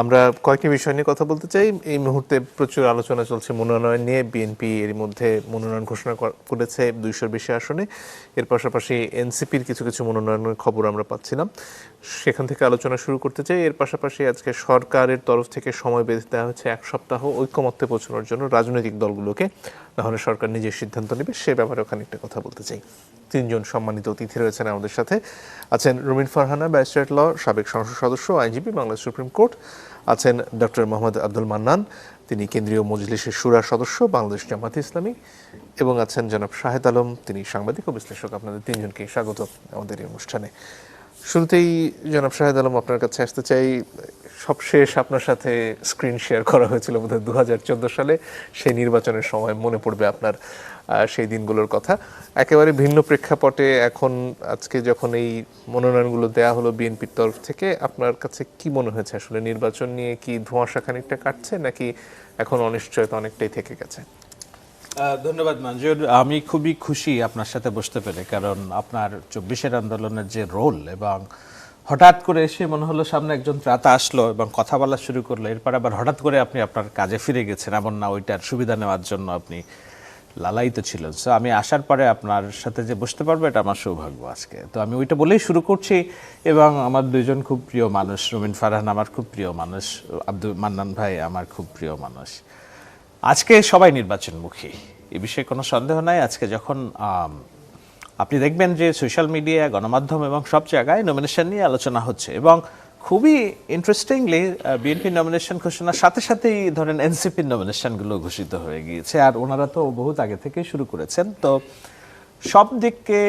আমরা কয়েকটি বিষয় নিয়ে কথা বলতে চাই। এই মুহূর্তে প্রচুর আলোচনা চলছে মনোনয়ন নিয়ে। বিএনপি এর মধ্যে মনোনয়ন ঘোষণা করেছে 200-র বেশি আসনে। এর পাশাপাশি এনসিপির কিছু কিছু মনোনয়নের খবর আমরা পাচ্ছিলাম, সেখান থেকে আলোচনা শুরু করতে চাই। এর পাশাপাশি আজকে সরকারের তরফ থেকে সময় বেঁধে দেওয়া হচ্ছে 1 সপ্তাহ ঐকমত্যে পৌঁছানোর জন্য রাজনৈতিক দলগুলোকে, নাহলে সরকার নিজের সিদ্ধান্ত নেবে। সে ব্যাপারেও খানিকটা কথা বলতে চাই। 3 জন সম্মানিত অতিথি রয়েছেন আমাদের সাথে। আছেন রুমিন ফারহানা, ব্যারিস্টার ল, সাবেক সংসদ সদস্য, আইনজীবী, বাংলাদেশ সুপ্রিম কোর্ট। আছেন ডক্টর মোহাম্মদ আব্দুল মান্নান, তিনি কেন্দ্রীয় মজলিসের শুরা সদস্য, বাংলাদেশ জামায়াতে ইসলামী। এবং আছেন জনাব শাহেদ আলম, তিনি সাংবাদিক ও বিশ্লেষক। আপনাদের 3 জনকে স্বাগত আমাদের এই অনুষ্ঠানে। শুরুতেই জনাব শাহেদ আলম, আপনার কাছে আসতে চাই। সবশেষ আপনার সাথে স্ক্রিন শেয়ার করা হয়েছিল বোধহয় 2014 সালে। সেই নির্বাচনের সময় মনে পড়বে আপনার সেই দিনগুলোর কথা। একেবারে ভিন্ন প্রেক্ষাপটে এখন আজকে যখন এই মনোনয়নগুলো দেয়া হলো বিএনপির তরফ থেকে, আপনার কাছে কি মনে হয়েছে? আসলে নির্বাচন নিয়ে কি ধোঁয়াশা খানিকটা কাটছে, নাকি এখন অনিশ্চয়তা অনেকটাই থেকে গেছে? ধন্যবাদ মঞ্জুর। আমি খুবই খুশি আপনার সাথে বসতে পেরে, কারণ আপনার 24-এর আন্দোলনের যে রোল, এবং হঠাৎ করে এসে মনে হলো সামনে একজন ত্রাতা আসলো এবং কথা বলা শুরু করলো, এরপর আবার হঠাৎ করে আপনি আপনার কাজে ফিরে গেছেন, এমন না ওইটার সুবিধা নেওয়ার জন্য আপনি লালায়িত ছিলেন। সো আমি আসার পরে আপনার সাথে যে বসতে পারবো, এটা আমার সৌভাগ্য আজকে। তো আমি ওইটা বলেই শুরু করছি। এবং আমার 2 জন খুব প্রিয় মানুষ, রুমিন ফারহান আমার খুব প্রিয় মানুষ, আব্দুল মান্নান ভাই আমার খুব প্রিয় মানুষ। আজকে সবাই নির্বাচনমুখী, এ বিষয়ে কোনো সন্দেহ নাই। আজকে যখন আপনি দেখবেন যে সোশ্যাল মিডিয়া, গণমাধ্যম এবং সব জায়গায় নমিনেশন নিয়ে আলোচনা হচ্ছে, এবং খুবই ইন্টারেস্টিংলি বিএনপি নমিনেশন ঘোষণার সাথে সাথেই ধরেন এনসিপির নমিনেশনগুলো ঘোষিত হয়ে গিয়েছে, আর ওনারা তো বহুত আগে থেকেই শুরু করেছেন। তো সব দিককে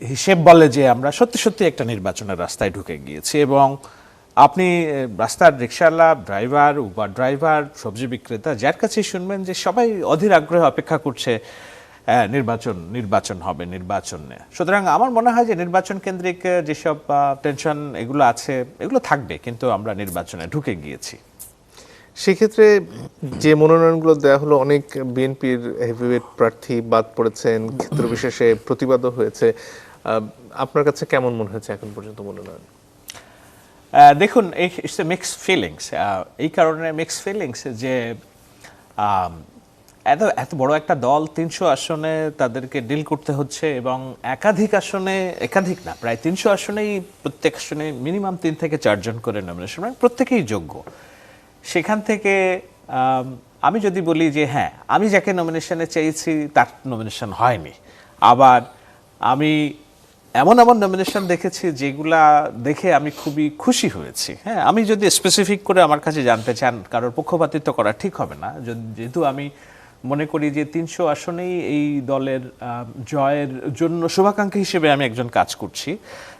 হিসেব বলে যে আমরা সত্যি সত্যি একটা নির্বাচনের রাস্তায় ঢুকে গিয়েছি। এবং আপনি রাস্তার রিক্সাওয়ালা, ড্রাইভার, উবার ড্রাইভার, সবজি বিক্রেতা, যার কাছেই শুনবেন যে সবাই অধীর আগ্রহে অপেক্ষা করছে নির্বাচন হবে, নির্বাচন নিয়ে। সুতরাং আমার মনে হয় যে নির্বাচন কেন্দ্রিক যেসব টেনশন এগুলো আছে, এগুলো থাকবে, কিন্তু আমরা নির্বাচনে ঢুকে গিয়েছি। সেক্ষেত্রে যে মনোনয়নগুলো দেওয়া হলো, অনেক বিএনপির হেভিওয়েট প্রার্থী বাদ পড়েছেন, ক্ষেত্র বিশেষে প্রতিবাদও হয়েছে। আপনার কাছে কেমন মনে হয়েছে এখন পর্যন্ত মনোনয়ন? দেখুন, ইটস এ মিক্সড ফিলিংস। এই কারণে মিক্সড ফিলিংস যে এত বড় একটা দল 300 আসনে তাদেরকে ডিল করতে হচ্ছে, এবং একাধিক আসনে, একাধিক না, প্রায় 300 আসনেই প্রত্যেক আসনে মিনিমাম 3 থেকে 4 জন করে নমিনেশন, প্রত্যেকেই যোগ্য। সেখান থেকে আমি যদি বলি যে হ্যাঁ, আমি যাকে নমিনেশনে চেয়েছি তার নমিনেশন হয়নি, আবার আমি এমন এমন নমিনেশন দেখেছি যেগুলা দেখে আমি খুবই খুশি হয়েছি। হ্যাঁ, আমি যদি স্পেসিফিক করে আমার কাছে জানতে চান, কারোর পক্ষপাতিত্ব করা ঠিক হবে না, যেহেতু আমি মনে করি যে 300 আসনেই এই দলের জয়ের জন্য শুভাকাঙ্ক্ষী হিসেবে আমি একজন কাজ করছি।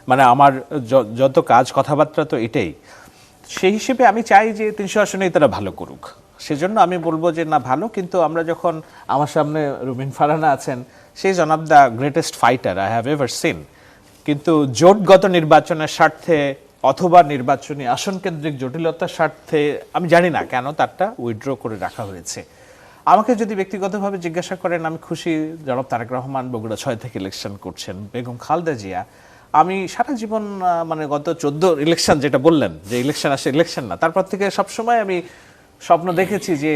মানে আমার যত কাজ, কথাবার্তা তো এটাই। সেই হিসেবে আমি চাই যে 300 আসনেই তারা ভালো করুক। সেজন্য আমি বলবো যে না, ভালো, কিন্তু আমরা যখন, আমার সামনে রুমিন ফারহানা আছেন, সেই জন of the greatest fighter I have ever seen, কিন্তু জোটগত নির্বাচনের স্বার্থে অথবা নির্বাচনী আসন কেন্দ্রিক জটিলতার স্বার্থে আমি জানি না কেন তারটা উইথড্র করে রাখা হয়েছে। আমাকে যদি ব্যক্তিগতভাবে জিজ্ঞাসা করেন, আমি খুশি। জনাব তারেক রহমান বগুড়া 6 থেকে ইলেকশন করছেন, বেগম খালেদা জিয়া, আমি সারা জীবন মানে গত 14 ইলেকশন, যেটা বললেন যে ইলেকশন আসে, ইলেকশন না, তারপর থেকে সবসময় আমি স্বপ্ন দেখেছি যে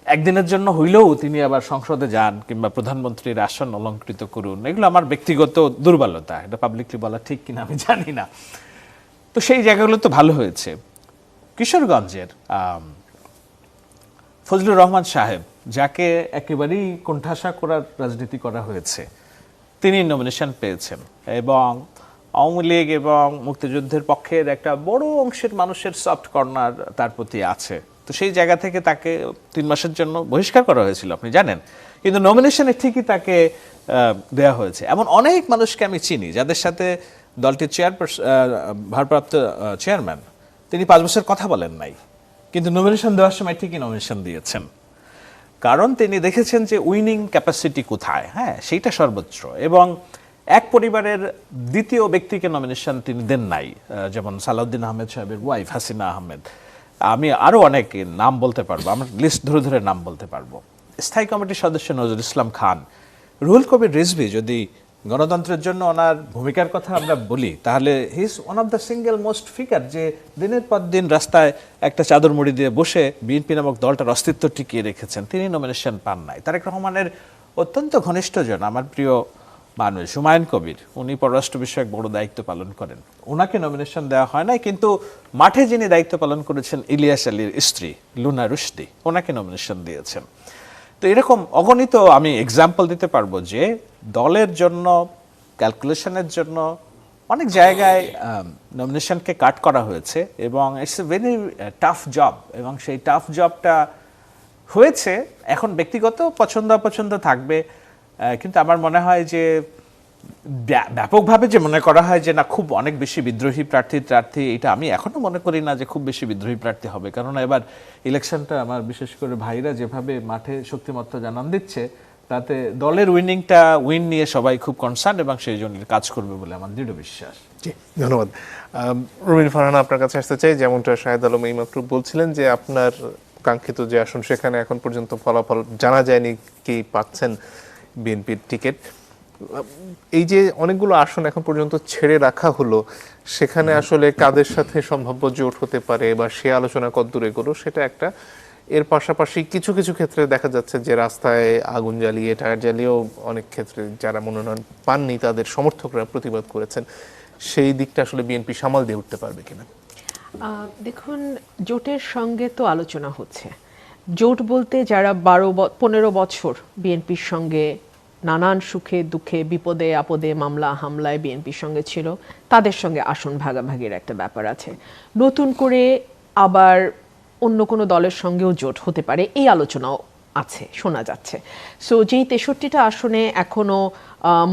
একদিনের জন্য হইলেও তিনি আবার সংসদে যান, কিংবা প্রধানমন্ত্রীর আসন অলঙ্কৃত করুন। এগুলো আমার ব্যক্তিগত দুর্বলতা, এটা পাবলিকলি বলা ঠিক কিনা আমি জানি না। তো সেই জায়গাগুলো তো ভালো হয়েছে। কিশোরগঞ্জের ফজলুর রহমান সাহেব, যাকে একেবারেই কোণঠাসা করার রাজনীতি করা হয়েছে, তিনি নমিনেশন পেয়েছেন, এবং আওয়ামী লীগ এবং মুক্তিযুদ্ধের পক্ষের একটা বড় অংশের মানুষের সফট কর্নার তার প্রতি আছে। তো সেই জায়গা থেকে তাকে 3 মাসের জন্য বহিষ্কার করা হয়েছিল, আপনি জানেন, কিন্তু নমিনেশনে ঠিকই তাকে দেয়া হয়েছে। এমন অনেক মানুষকে আমি চিনি যাদের সাথে দলটির ভারপ্রাপ্ত চেয়ারম্যান, তিনি 5 বছর কথা বলেন নাই, কিন্তু নমিনেশন দেওয়ার সময় ঠিকই নমিনেশন দিয়েছেন, কারণ তিনি দেখেছেন যে উইনিং ক্যাপাসিটি কোথায়, হ্যাঁ, সেইটা সর্বোচ্চ। এবং এক পরিবারের দ্বিতীয় ব্যক্তিকে নমিনেশন তিনি দেন নাই, যেমন সালাউদ্দিন আহমেদ সাহেবের ওয়াইফ হাসিনা আহমেদ, আমি আরও অনেক নাম বলতে পারবো, আমরা লিস্ট ধরে ধরে নাম বলতে পারবো। স্থায়ী কমিটির সদস্য নজরুল ইসলাম খান, রুহুল কবির রিজভী যদি গণতন্ত্রের জন্য ওনার ভূমিকার কথা আমরা বলি, তাহলে he is one of the single most figure যে দিনের পর দিন রাস্তায় একটা চাদর মুড়ি দিয়ে বসে বিএনপি নামক দলটার অস্তিত্ব টিকিয়ে রেখেছেন। তিনি নমিনেশন পান নাই। তারেক রহমানের অত্যন্ত ঘনিষ্ঠজন, আমার প্রিয় মানুষ হুমায়ুন কবির, উনি পররাষ্ট্র বিষয়ক বড় দায়িত্ব পালন করেন, ওনাকে নমিনেশন দেওয়া হয় নাই, কিন্তু মাঠে যিনি দায়িত্ব পালন করেছেন ইলিয়াস আলীর স্ত্রী লুনা রুশদি, ওনাকে নমিনেশন দিয়েছেন। তো এরকম অগণিত আমি এক্সাম্পল দিতে পারবো যে দলের জন্য, ক্যালকুলেশনের জন্য অনেক জায়গায় নমিনেশনকে কাট করা হয়েছে এবং it's a very tough job, এবং সেই টাফ জবটা হয়েছে। এখন ব্যক্তিগত পছন্দ অপছন্দ থাকবে, কিন্তু আমার মনে হয় যে ব্যাপকভাবে যে মনে করা হয় যে না খুব অনেক বেশি বিদ্রোহী প্রার্থী, এটা আমি এখনো মনে করি না যে খুব বেশি বিদ্রোহী প্রার্থী হবে। কারণ এবার ইলেকশনটা আমার বিশেষ করে ভাইরা যেভাবে মাঠে শক্তিমত্তা জানান দিচ্ছে, তাতে দলের উইন নিয়ে সবাই খুব কনসার্ন এবং সেই জন্য কাজ করবে বলে আমার দৃঢ় বিশ্বাস। জি, ধন্যবাদ। রুমিন ফারহানা, আপনার কাছে আসতে চাই। যেমনটা শাহেদ আলম এইমাত্র বলছিলেন যে আপনার কাঙ্ক্ষিত যে আসন সেখানে এখন পর্যন্ত ফলাফল জানা যায়নি, কি পাচ্ছেন বিএনপির টিকিট। এই যে অনেকগুলো আসন এখন পর্যন্ত ছেড়ে রাখা হলো, সেখানে আসলে কাদের সাথে সম্ভাব্য জোট হতে পারে বা সে আলোচনা কতদূর এগোলো সেটা একটা। এর পাশাপাশি কিছু কিছু ক্ষেত্রে দেখা যাচ্ছে যে রাস্তায় আগুন জ্বালিয়ে, টায়ার জ্বালিয়েও অনেক ক্ষেত্রে যারা মনোনয়ন পাননি তাদের সমর্থকরা প্রতিবাদ করেছেন। সেই দিকটা আসলে বিএনপি সামাল দিয়ে উঠতে পারবে কিনা? দেখুন, জোটের সঙ্গে তো আলোচনা হচ্ছে। জোট বলতে যারা 15 বছর বিএনপির সঙ্গে নানান সুখে দুঃখে বিপদে আপদে মামলা হামলায় বিএনপির সঙ্গে ছিল, তাদের সঙ্গে আসন ভাগাভাগির একটা ব্যাপার আছে। নতুন করে আবার অন্য কোনো দলের সঙ্গেও জোট হতে পারে, এই আলোচনাও আছে, শোনা যাচ্ছে। সো যেই 63টা আসনে এখনো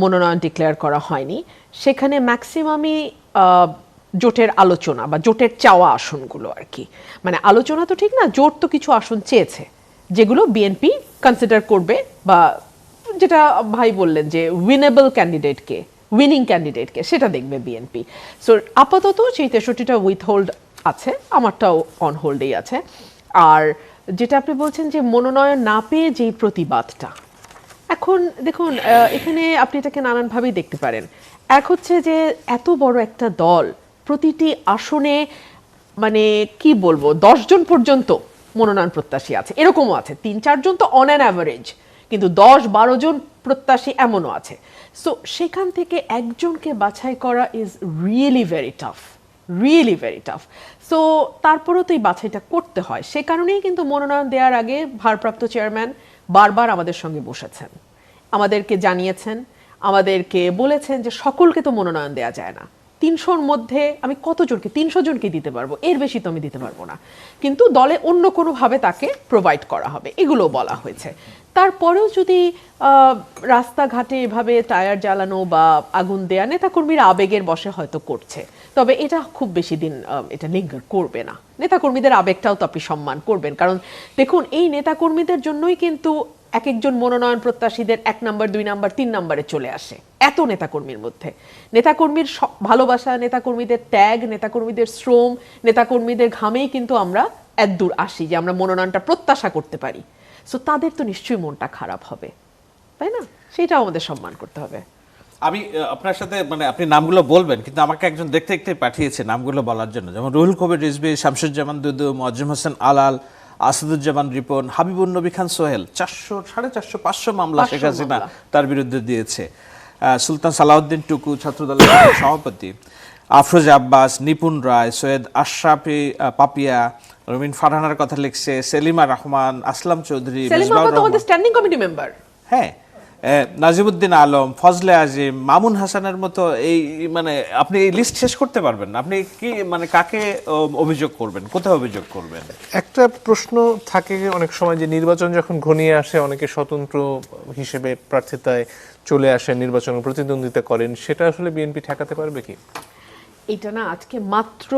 মনোনয়ন ডিক্লেয়ার করা হয়নি, সেখানে ম্যাক্সিমামই জোটের আলোচনা বা জোটের চাওয়া আসনগুলো আর কি। মানে আলোচনা তো ঠিক না, জোট তো কিছু আসন চেয়েছে যেগুলো বিএনপি কনসিডার করবে, বা যেটা ভাই বললেন যে উইনিং ক্যান্ডিডেটকে সেটা দেখবে বিএনপি। সো আপাতত সেই 63টা উইথ হোল্ড আছে, আমারটাও অন হোল্ডেই আছে। আর যেটা আপনি বলছেন যে মনোনয়ন না পেয়ে যেই প্রতিবাদটা, এখন দেখুন এখানে আপনি এটাকে নানানভাবেই দেখতে পারেন। এক হচ্ছে যে এত বড় একটা দল, প্রতিটি আসনে মানে কি বলবো 10 জন পর্যন্ত মনোনয়ন প্রত্যাশী আছে, এরকমও আছে 3-4 জন তো অন অ্যান অ্যাভারেজ, কিন্তু 10-12 জন প্রত্যাশী এমনও আছে। সো সেখান থেকে একজনকে বাছাই করা is really very tough. So তারপরেও তো এই বাছাইটা করতে হয়। সে কারণেই কিন্তু মনোনয়ন দেওয়ার আগে ভারপ্রাপ্ত চেয়ারম্যান বারবার আমাদের সঙ্গে বসেছেন, আমাদেরকে জানিয়েছেন, আমাদেরকে বলেছেন যে সকলকে তো মনোনয়ন দেওয়া যায় না, 300-র মধ্যে আমি কতজনকে, 300 জনকে দিতে পারবো, এর বেশি তো আমি দিতে পারবো না, কিন্তু দলে অন্য কোনোভাবে তাকে প্রোভাইড করা হবে, এগুলো বলা হয়েছে। তারপরেও যদি রাস্তাঘাটে এভাবে টায়ার জ্বালানো বা আগুন দেয়া নেতাকর্মীরা আবেগের বশে হয়তো করছে, তবে এটা খুব বেশি দিন এটা লিঙ্গার করবে না। নেতাকর্মীদের আবেগটাও তো আপনি সম্মান করবেন, কারণ দেখুন এই নেতাকর্মীদের জন্যই কিন্তু এক একজন মনোনয়ন প্রত্যাশীদের 1 নাম্বার 2 নাম্বার 3 নাম্বারে চলে আসে। এত নেতাকর্মীর মধ্যে নেতাকর্মীর ভালোবাসা, নেতাকর্মীদের ত্যাগ, নেতাকর্মীদের শ্রম, নেতাকর্মীদের ঘামেই কিন্তু আমরা এতদূর আসি যে আমরা মনোনয়নটা প্রত্যাশা করতে পারি। সো তাদের তো নিশ্চয়ই মনটা খারাপ হবে, তাই না? সেটাও আমাদের সম্মান করতে হবে। আমি আপনার সাথে মানে আপনি নামগুলো বলবেন, কিন্তু আমাকে একজন দেখতে দেখতে পাঠিয়েছে নামগুলো বলার জন্য, যেমন রুহুল কবির রিজভী, শামসুজ্জামান দুদু, মোয়াজ্জেম হোসেন আলাল, আসাদুজ্জামান রিপন, হাবিবুন নবী খান সোহেল। 400, 450, 500 মামলা শেখ হাসিনা তার বিরুদ্ধে দিয়েছে। সুলতান সালাউদ্দিন টুকু, ছাত্রদলের সভাপতি, আফরোজ আব্বাস, নিপুণ রায়, সৈয়দ আশরাফি পাপিয়া, রুমিন ফারহানার কথা লিখছে, সেলিমা রহমান, আসলাম চৌধুরী, স্ট্যান্ডিং কমিটি মেম্বার, হ্যাঁ, নাজিমুদ্দিন আলম, ফজলে আজিম, মামুন হাসানের মতো। এই মানে আপনি এই লিস্ট শেষ করতে পারবেন না। আপনি কি মানে কাকে অভিযোগ করবেন, কোথায় অভিযোগ করবেন? একটা প্রশ্ন থাকে অনেক সময় যে নির্বাচন যখন ঘনিয়ে আসে অনেকে স্বতন্ত্র হিসেবে প্রার্থিতায় চলে আসেন, নির্বাচনে প্রতিদ্বন্দ্বিতা করেন, সেটা আসলে বিএনপি ঠেকাতে পারবে কি? এটা না আজকে মাত্র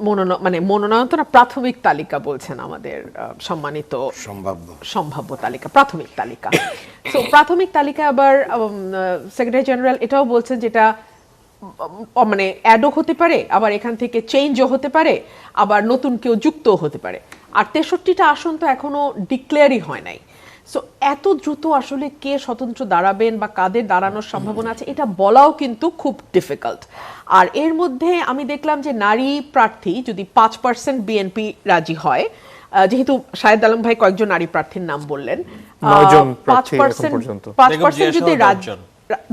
মনোনয়ন তো না, প্রাথমিক তালিকা বলছেন আমাদের সম্মানিত সম্ভাব্য তালিকা, প্রাথমিক তালিকা। সো প্রাথমিক তালিকা আবার সেক্রেটারি জেনারেল এটাও বলছেন যেটা মানে অ্যাডও হতে পারে, আবার এখান থেকে চেঞ্জও হতে পারে, আবার নতুন কেউ যুক্তও হতে পারে। আর 63টা আসন তো এখনো ডিক্লেয়ারই হয় নাই। সো এত দ্রুত আসলে কে স্বতন্ত্র দাঁড়াবেন বা কাদের দাঁড়ানোর সম্ভাবনা আছে এটা বলাও কিন্তু খুব ডিফিকাল্ট। আর এর মধ্যে আমি দেখলাম যে নারী প্রার্থী যদি 5% বিএনপি রাজি হয়, যেহেতু শাহেদ আলম ভাই কয়েকজন নারী প্রার্থীর নাম বললেন, 9 জন প্রার্থী এখন পর্যন্ত। 5% যদি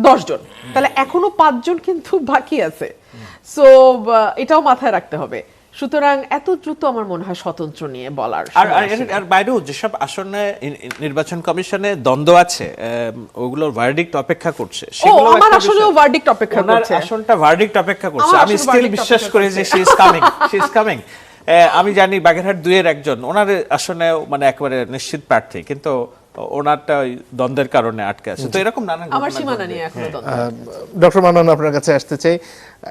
10 জন, তাহলে এখনো 5 জন কিন্তু বাকি আছে। সো এটাও মাথায় রাখতে হবে। সুতরাং এত দ্রুত আমার মনে হয় স্বতন্ত্র নিয়ে বলার আর বাইরেও যেসব আসনে নির্বাচন কমিশনে দ্বন্দ্ব আছে, ওগুলোর ভার্ডিক্ট অপেক্ষা করছে, সেগুলো আমার আসলেও ভার্ডিক্ট অপেক্ষা করছে, আসনটা ভার্ডিক্ট অপেক্ষা করছে। আমি স্টিল বিশ্বাস করি যে শি ইজ কামিং। আমি জানি বাগেরহাট 2 এর একজন ওনার আসনে মানে একেবারে নিশ্চিত প্রার্থী, কিন্তু ওনারটা ওই দ্বন্দ্বের কারণে আটকে আছে। তো এরকম নানান আমার সীমানা নিয়ে এখনো দ্বন্দ্ব। ডক্টর মান্নান, আপনার কাছে আসতে চাই,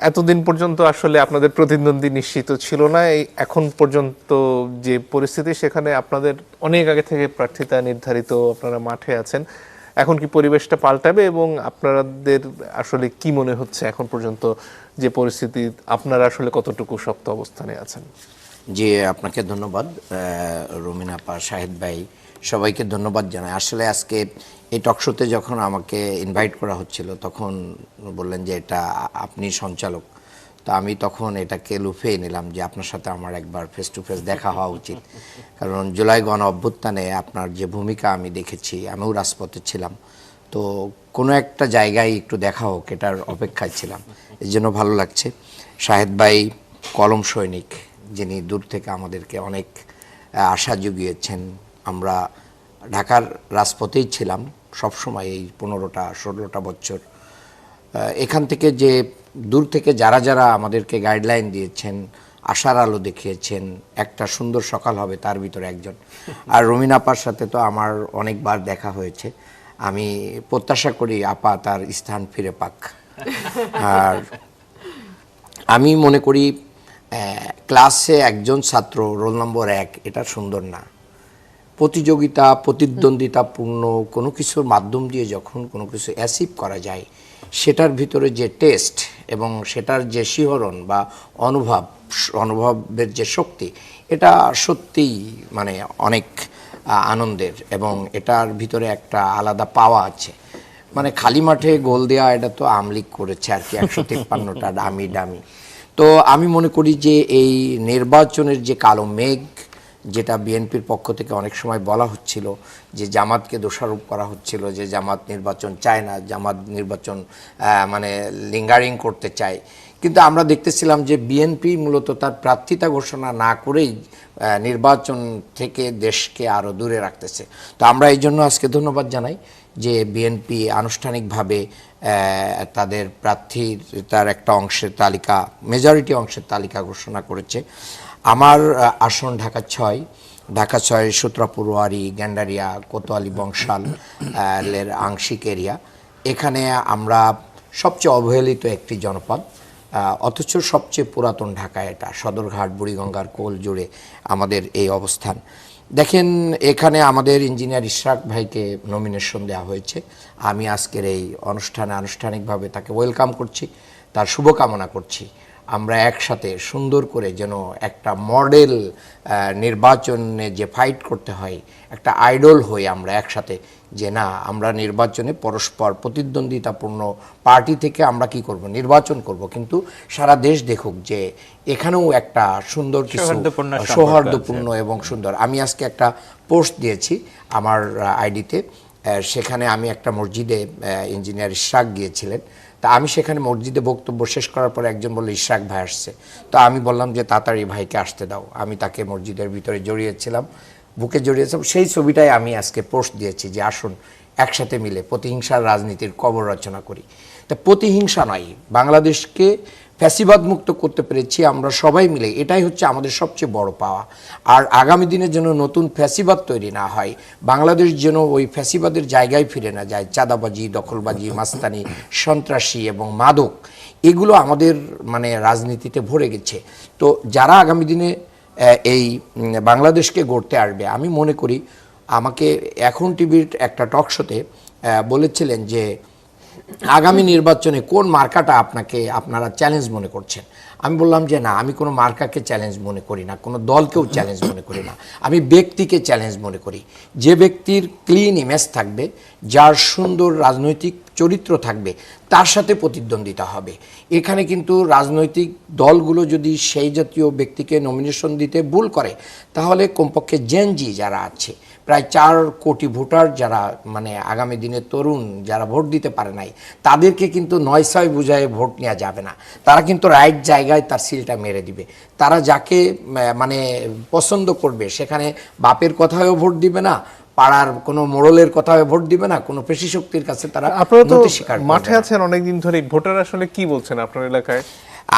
এতদিন পর্যন্ত আসলে আপনাদের প্রতিদ্বন্দ্বী নিশ্চিত ছিল না, এই এখন পর্যন্ত যে পরিস্থিতি সেখানে আপনাদের অনেক আগে থেকে প্রার্থিতা নির্ধারিত, আপনারা মাঠে আছেন, এখন কি পরিবেশটা পাল্টাবে এবং আপনাদের আসলে কি মনে হচ্ছে এখন পর্যন্ত যে পরিস্থিতি, আপনারা আসলে কতটুকু শক্ত অবস্থানে আছেন? জি, আপনাকে ধন্যবাদ রুমিন আপা, শাহেদ ভাই, সবাইকে ধন্যবাদ জানাই। আসলে আজকে এই টকশোতে যখন আমাকে ইনভাইট করা হচ্ছিল তখন বললেন যে এটা আপনি সঞ্চালক, তো আমি তখন এটাকে লুফিয়ে নিলাম যে আপনার সাথে আমার একবার ফেস টু ফেস দেখা হওয়া উচিত। কারণ জুলাই গণ অভ্যুত্থানে আপনার যে ভূমিকা আমি দেখেছি, আমিও রাজপথে ছিলাম, তো কোনো একটা জায়গায় একটু দেখা হোক এটার অপেক্ষায় ছিলাম, এর জন্য ভালো লাগছে। শাহেদ ভাই কলম সৈনিক, যিনি দূর থেকে আমাদেরকে অনেক আশা জুগিয়েছেন। আমরা ঢাকার রাজপথেই ছিলাম সবসময় এই 15-16টা বছর। এখান থেকে যে দূর থেকে যারা যারা আমাদেরকে গাইডলাইন দিয়েছেন, আশার আলো দেখিয়েছেন, একটা সুন্দর সকাল হবে তার ভিতরে একজন। আর রুমিন আপার সাথে তো আমার অনেকবার দেখা হয়েছে, আমি প্রত্যাশা করি আপা তার স্থান ফিরে পাক। আর আমি মনে করি ক্লাসে একজন ছাত্র রোল নম্বর 1 এটা সুন্দর না। প্রতিযোগিতা, প্রতিদ্বন্দ্বিতাপূর্ণ কোনো কিছুর মাধ্যম দিয়ে যখন কোনো কিছু অ্যাচিভ করা যায়, সেটার ভিতরে যে টেস্ট এবং সেটার যে শিহরণ বা অনুভবের যে শক্তি, এটা সত্যিই মানে অনেক আনন্দের, এবং এটার ভিতরে একটা আলাদা পাওয়া আছে। মানে খালি মাঠে গোল দেওয়া, এটা তো আমলিগ করেছে আর কি, 153টা ডামি। তো আমি মনে করি যে এই নির্বাচনের যে কালো মেঘ, যেটা বিএনপির পক্ষ থেকে অনেক সময় বলা হচ্ছিল যে জামাতকে দোষারোপ করা হচ্ছিল যে জামাত নির্বাচন চায় না, জামাত নির্বাচন মানে লিঙ্গারিং করতে চায়, কিন্তু আমরা দেখতেছিলাম যে বিএনপি মূলত তার প্রার্থিতা ঘোষণা না করেই নির্বাচন থেকে দেশকে আরও দূরে রাখতেছে। তো আমরা এই জন্য আজকে ধন্যবাদ জানাই যে বিএনপি আনুষ্ঠানিকভাবে তাদের প্রার্থীর তার একটা অংশের তালিকা, মেজরিটি অংশের তালিকা ঘোষণা করেছে। আমার আসন ঢাকা 6, সূত্রাপুর, ওয়ারী, গ্যান্ডারিয়া, কোতোয়ালি, বংশাল এর আংশিক এরিয়া। এখানে আমরা সবচেয়ে অবহেলিত একটি জনপদ, অথচ সবচেয়ে পুরাতন ঢাকা, এটা সদরঘাট, বুড়িগঙ্গার কোল জুড়ে আমাদের এই অবস্থান। দেখেন, এখানে আমাদের ইঞ্জিনিয়ার ইশরাক ভাইকে নমিনেশন দেওয়া হয়েছে। আমি আজকের এই অনুষ্ঠানে আনুষ্ঠানিকভাবে তাকে ওয়েলকাম করছি, তার শুভকামনা করছি। আমরা একসাথে সুন্দর করে যেন একটা মডেল নির্বাচনে যে ফাইট করতে হয়, একটা আইডল হই আমরা একসাথে, যে না আমরা নির্বাচনে পরস্পর প্রতিদ্বন্দ্বিতাপূর্ণ পার্টি থেকে আমরা কি করব, নির্বাচন করব, কিন্তু সারা দেশ দেখুক যে এখানেও একটা সুন্দর কিছু সৌহার্দ্যপূর্ণ এবং সুন্দর। আমি আজকে একটা পোস্ট দিয়েছি আমার আইডিতে, সেখানে আমি একটা মসজিদে ইঞ্জিনিয়ার ইশরাক গিয়েছিলেন, তা আমি সেখানে মসজিদে বক্তব্য শেষ করার পর একজন বলল ইশরাক ভাই আসছে, তো আমি বললাম যে তাড়াতাড়ি ভাইকে আসতে দাও। আমি তাকে মসজিদের ভিতরে জড়িয়েছিলাম, বুকে জড়িয়েছিলাম। সেই ছবিটাই আমি আজকে পোস্ট দিয়েছি যে আসুন একসাথে মিলে প্রতিহিংসার রাজনীতির কবর রচনা করি। তা প্রতিহিংসা নয়, বাংলাদেশকে ফ্যাসিবাদ মুক্ত করতে পেরেছি আমরা সবাই মিলে, এটাই হচ্ছে আমাদের সবচেয়ে বড় পাওয়া। আর আগামী দিনে যেন নতুন ফ্যাসিবাদ তৈরি না হয়, বাংলাদেশ যেন ওই ফ্যাসিবাদের জায়গায় ফিরে না যায়, চাঁদাবাজি, দখলবাজি, মাস্তানি, সন্ত্রাসী এবং মাদক, এগুলো আমাদের মানে রাজনীতিতে ভরে গেছে। তো যারা আগামী দিনে এই বাংলাদেশকে গড়তে আসবে, আমি মনে করি, আমাকে এখন টিভির একটা টক শোতে বলেছিলেন যে আগামী নির্বাচনে কোন মার্কাটা আপনারা চ্যালেঞ্জ মনে করছেন। আমি বললাম যে না, আমি কোনো মার্কাকে চ্যালেঞ্জ মনে করি না, কোনো দলকেও চ্যালেঞ্জ মনে করি না, আমি ব্যক্তিকে চ্যালেঞ্জ মনে করি। যে ব্যক্তির ক্লিন ইমেজ থাকবে, যার সুন্দর রাজনৈতিক চরিত্র থাকবে, তার সাথে প্রতিদ্বন্দ্বিতা হবে। এখানে কিন্তু রাজনৈতিক দলগুলো যদি সেই জাতীয় ব্যক্তিকে নমিনেশন দিতে ভুল করে, তাহলে কমপক্ষে জেনজি যারা আছে, প্রায় 4 কোটি ভোটার যারা মানে আগামী দিনে তরুণ যারা ভোট দিতে পারে নাই, তাদেরকে কিন্তু 9-6 বুঝায় ভোট নেওয়া যাবে না। তারা কিন্তু রাইট জায়গায় তার সিলটা মেরে দিবে। তারা যাকে মানে পছন্দ করবে, সেখানে বাপের কথায়ও ভোট দিবে না, পাড়ার কোনো মোড়লের কথায় ভোট দিবে না, কোনো পেশি শক্তির কাছে তারা আপনারা তো নতি স্বীকার করবে মাঠে না। আছেন অনেকদিন ধরে, ভোটার আসলে কি বলছেন আপনার এলাকায়?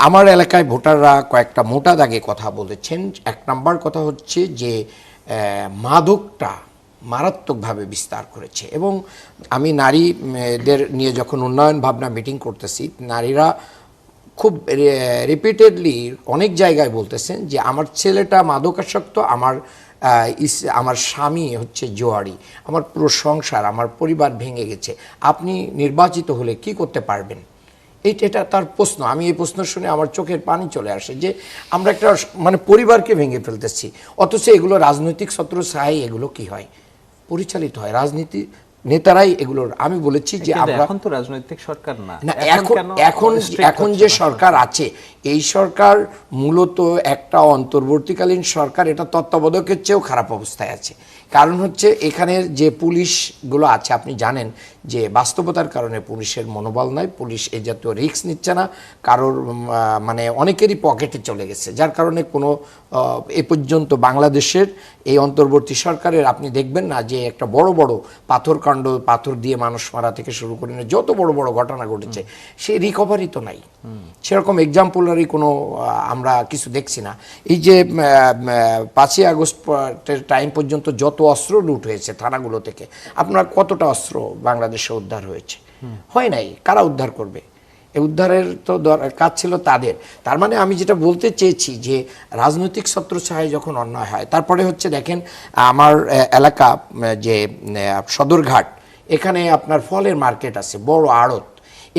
আমার এলাকায় ভোটাররা কয়েকটা মোটা দাগে কথা বলেছেন। 1 নাম্বার কথা হচ্ছে যে মাদকটা মারাত্মকভাবে বিস্তার করেছে, এবং আমি নারীদের নিয়ে যখন উন্নয়ন ভাবনা মিটিং করতেছি, নারীরা খুব রিপিটেডলি অনেক জায়গায় বলতেছেন যে আমার ছেলেটা মাদকাসক্ত, আমার স্বামী হচ্ছে জোয়ারি, আমার পুরো সংসার, আমার পরিবার ভেঙে গেছে, আপনি নির্বাচিত হলে কি করতে পারবেন? এটা তার প্রশ্ন। আমি এই প্রশ্ন শুনে আমার চোখের পানি চলে আসে যে আমরা একটা মানে পরিবারকে ভেঙে ফেলতেছি, অথচ এগুলো রাজনৈতিক ছত্রছায়ায় এগুলো কি হয়, পরিচালিত হয়, রাজনীতি নেতারাই এগুলোর। আমি বলেছি যে কিন্তু আমরা এখন তো রাজনৈতিক সরকার না, না, কেন এখন যে সরকার আছে, এই সরকার মূলত একটা অন্তর্বর্তীকালীন সরকার, এটা তত্ত্বাবধায়কের চেয়েও খারাপ অবস্থায় আছে। কারণ হচ্ছে এখানে যে পুলিশগুলো আছে, আপনি জানেন যে বাস্তবতার কারণে পুলিশের মনোবল নাই, পুলিশ এই জাতীয় রিস্ক নিচ্ছে না, কারোর মানে অনেকেরই পকেটে চলে গেছে, যার কারণে কোনো এ পর্যন্ত বাংলাদেশের এই অন্তর্বর্তী সরকারের আপনি দেখবেন না যে একটা বড় বড় পাথরকাণ্ড, পাথর দিয়ে মানুষ মারা থেকে শুরু করে যত বড় বড় ঘটনা ঘটেছে, সেই রিকভারি তো নাই, সেরকম এক্সাম্পলারি কোনো আমরা কিছু দেখছি না। এই যে 5ই আগস্টের টাইম পর্যন্ত যত অস্ত্র লুট হয়েছে থানাগুলো থেকে, আপনার কতটা অস্ত্র বাংলাদেশে উদ্ধার হয়েছে? হয় নাই। কারা উদ্ধার করবে? এই উদ্ধারের তো কাজ ছিল তাদের। তার মানে আমি যেটা বলতে চেয়েছি যে রাজনৈতিক ছত্রছায়ায় যখন অন্যায় হয়, তারপরে হচ্ছে দেখেন আমার এলাকা যে সদরঘাট, এখানে আপনার ফলের মার্কেট আছে, বড় আড়ত,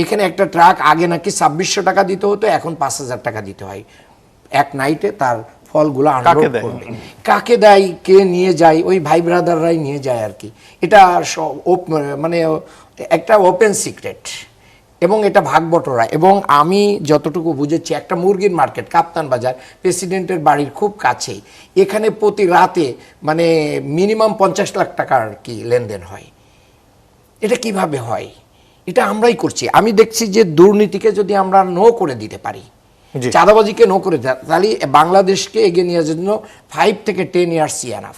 এখানে একটা ট্রাক আগে নাকি 2600 টাকা দিতে হতো, এখন 5000 টাকা দিতে হয় এক নাইটে তার ফলগুলো আনলোড করবে। কাকে দেয়, কে নিয়ে যায়? ওই ভাই ব্রাদাররাই নিয়ে যায় আর কি। এটা মানে একটা ওপেন সিক্রেট, এবং এটা ভাগবটরা। এবং আমি যতটুকু বুঝেছি, একটা মুরগির মার্কেট কাপ্তান বাজার প্রেসিডেন্টের বাড়ির খুব কাছেই, এখানে প্রতি রাতে মানে মিনিমাম 50 লাখ টাকার কি লেনদেন হয়। এটা কিভাবে হয়? এটা আমরাই করছি। আমি দেখছি যে দুর্নীতিকে যদি আমরা নো করে দিতে পারি, চাঁদাবাজিকে নো করে দেয়, তাহলে বাংলাদেশকে এগিয়ে নিয়ে যাওয়ার জন্য 5 থেকে 10 ইয়ার্স এনাফ।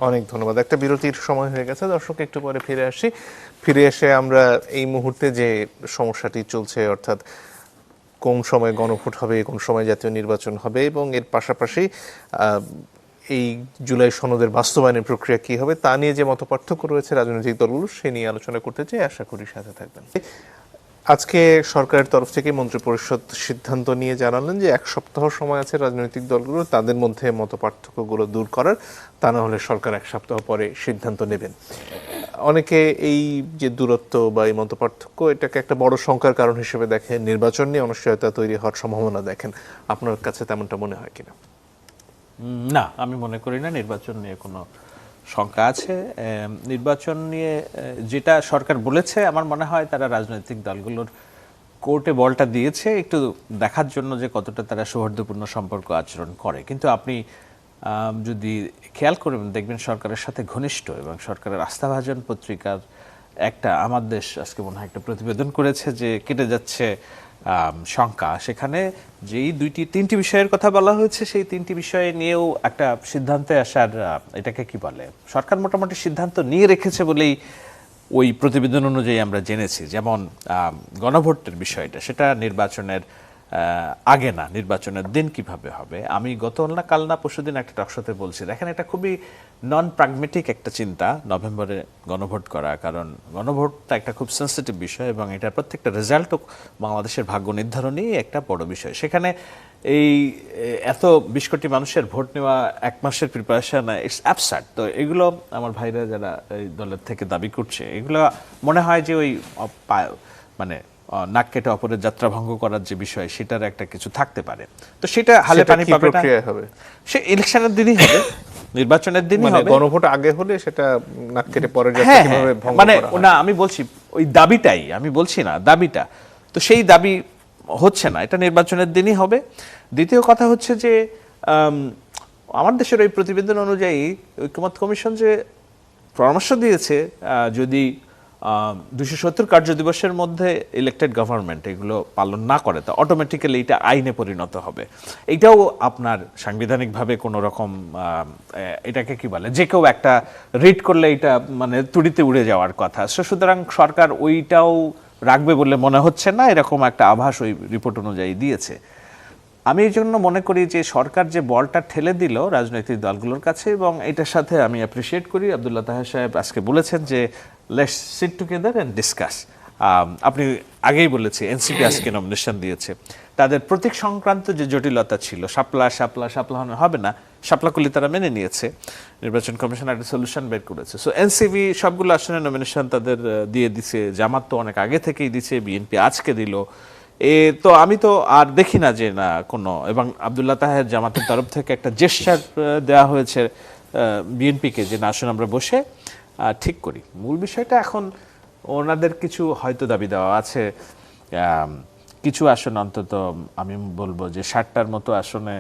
অনেক ধন্যবাদ। একটা বিরতির সময় হয়ে গেছে দর্শক, একটু পরে ফিরে আসি। ফিরে এসে আমরা এই মুহূর্তে যে সমস্যাটি চলছে, অর্থাৎ কোন সময় গণভোট হবে, কোন সময় জাতীয় নির্বাচন হবে, এবং এর পাশাপাশি এই জুলাই সনদের বাস্তবায়নের প্রক্রিয়া কি হবে, তা নিয়ে যে মতপার্থক্য রয়েছে রাজনৈতিক দলগুলো, সে নিয়ে আলোচনা করতে চাই। আশা করি সাথে থাকবেন। আজকে সরকারের তরফ থেকে মন্ত্রিপরিষদ সিদ্ধান্ত নিয়ে জানালেন যে 1 সপ্তাহ সময় আছে রাজনৈতিক দলগুলো তাদের মধ্যে মতপার্থক্যগুলো দূর করার, তা না হলে সরকার 1 সপ্তাহ পরে সিদ্ধান্ত নেবেন। অনেকে এই যে দূরত্ব বা এই মতপার্থক্য, এটাকে একটা বড় শঙ্কার কারণ হিসেবে দেখেন, নির্বাচন নিয়ে অনিশ্চয়তা তৈরি হওয়ার সম্ভাবনা দেখেন। আপনার কাছে তেমনটা মনে হয় কিনা? না, আমি মনে করি না নির্বাচন নিয়ে কোনো শঙ্কা আছে। নির্বাচন নিয়ে যেটা সরকার বলেছে, আমার মনে হয় তারা রাজনৈতিক দলগুলোর কোর্টে বলটা দিয়েছে একটু দেখার জন্য যে কতটা তারা সৌহার্দ্যপূর্ণ সম্পর্ক আচরণ করে। কিন্তু আপনি যদি খেয়াল করবেন, দেখবেন সরকারের সাথে ঘনিষ্ঠ এবং সরকারের আস্থাভাজন পত্রিকার একটা আমার দেশ আজকে মনে হয় একটা প্রতিবেদন করেছে যে কেটে যাচ্ছে শঙ্কা। সেখানে যেই 2-3টি বিষয়ের কথা বলা হয়েছে, সেই 3টি বিষয়ে নিয়েও একটা সিদ্ধান্তে আসার, এটাকে কি বলে, সরকার মোটামুটি সিদ্ধান্ত নিয়ে রেখেছে বলেই ওই প্রতিবেদন অনুযায়ী আমরা জেনেছি। যেমন গণভোটের বিষয়টা, সেটা নির্বাচনের আগে না, নির্বাচনের দিন কিভাবে হবে। আমি কাল না পরশুদিন একটা টকশোতে বলছি, দেখেন এটা খুবই নন প্রাগমেটিক একটা চিন্তা নভেম্বরে গণভোট করা, কারণ গণভোটটা একটা খুব সেন্সিটিভ বিষয় এবং এটার প্রত্যেকটা রেজাল্টও বাংলাদেশের ভাগ্য নির্ধারণী একটা বড় বিষয়। সেখানে এই এত 20 কোটি মানুষের ভোট নেওয়া 1 মাসের প্রিপারেশন, ইটস অ্যাবসার্ড। তো এগুলো আমার ভাইরা যারা এই দলের থেকে দাবি করছে, এগুলো মনে হয় যে ওই মানে নাক কেটে অপরের যাত্রা ভঙ্গ করার যে বিষয়, সেটার একটা কিছু থাকতে পারে। তো সেটা হালে সেটা পানি কি পাবে না, প্রক্রিয়া হবে? সে ইলেকশনের দিনই হবে, নির্বাচনের দিনই মানে হবে। গণভোট আগে হলে সেটা নাক কেটে পরের যাত্রা হ্যাঁ, কিভাবে হ্যাঁ, ভঙ্গ মানে করা হয়? না, আমি বলছি ওই দাবিটাই, আমি বলছি না দাবিটা, তো সেই দাবি হচ্ছে না, এটা নির্বাচনের দিনই হবে। দ্বিতীয় কথা হচ্ছে যে আমার দেশের ওই প্রতিবেদন অনুযায়ী ঐকমত্য কমিশন যে পরামর্শ দিয়েছে, যদি 270 কার্য দিবসের মধ্যে ইলেক্টেড গভর্নমেন্ট এগুলো পালন না করে, তো অটোমেটিক্যালি এটা আইনে পরিণত হবে। এটাও আপনার সাংবিধানিকভাবে কোনো রকম এটাকে কি বলে, যে কেউ একটা রিড করলে এটা মানে তুড়িতে উড়ে যাওয়ার কথা। সুতরাং সরকার ওইটাও রাখবে বলে মনে হচ্ছে না, এরকম একটা আভাস ওই রিপোর্ট অনুযায়ী দিয়েছে। আমি এই জন্য মনে করি যে সরকার যে বলটা ঠেলে দিল রাজনৈতিক দলগুলোর কাছে, এবং এটার সাথে আমি অ্যাপ্রিসিয়েট করি আব্দুল্লাহ তাহের সাহেব আজকে বলেছেন যে let's sit together and discuss. আপনি আগেই বলেছি এনসিপি আজকে নমিনেশন দিয়েছে, তাদের প্রতীক সংক্রান্ত যে জটিলতা ছিল, শাপলা হবে না, শাপলাকুলি তারা মেনে নিয়েছে, নির্বাচন কমিশন একটা সলিউশন বের করেছে। সো এনসিপি সবগুলো আসনে নমিনেশন তাদের দিয়ে দিছে, জামাত তো অনেক আগে থেকেই দিছে, বিএনপি আজকে দিল। তো আমি তো আর দেখি না যে না কোনো, এবং আব্দুল্লাহ তাহের জামাতের তরফ থেকে একটা জেস্চার দেওয়া হয়েছে বিএনপিকে যে না আসুন আমরা বসে ঠিক করি। মূল বিষয়টা এখন ওনাদের কিছু হয়তো দাবি দেওয়া আছে, কিছু আসন অন্তত আমি বলবো যে 60টার মতো আসনে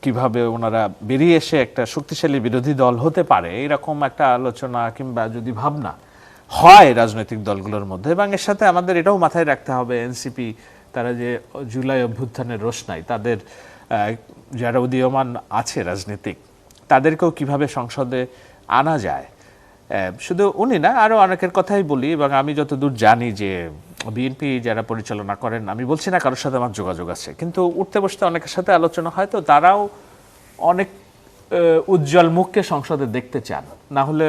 কিভাবে ওনারা বেরিয়ে এসে একটা শক্তিশালী বিরোধী দল হতে পারে, এরকম একটা আলোচনা কিংবা যদি ভাবনা হয় রাজনৈতিক দলগুলোর মধ্যে। এবং এর সাথে আমাদের এটাও মাথায় রাখতে হবে, এনসিপি তারা যে জুলাই অভ্যুত্থানের রোশনাই, তাদের যারা উদীয়মান আছে রাজনীতিক, তাদেরকেও কিভাবে সংসদে আনা যায়। শুধু উনি না, আরও অনেকের কথাই বলি, এবং আমি যতদূর জানি যে বিএনপি যারা পরিচালনা করেন, আমি বলছি না কারোর সাথে আমার যোগাযোগ আছে, কিন্তু উঠতে বসতে অনেকের সাথে আলোচনা হয়, তো তারাও অনেক উজ্জ্বল মুখকে সংসদে দেখতে চান, না হলে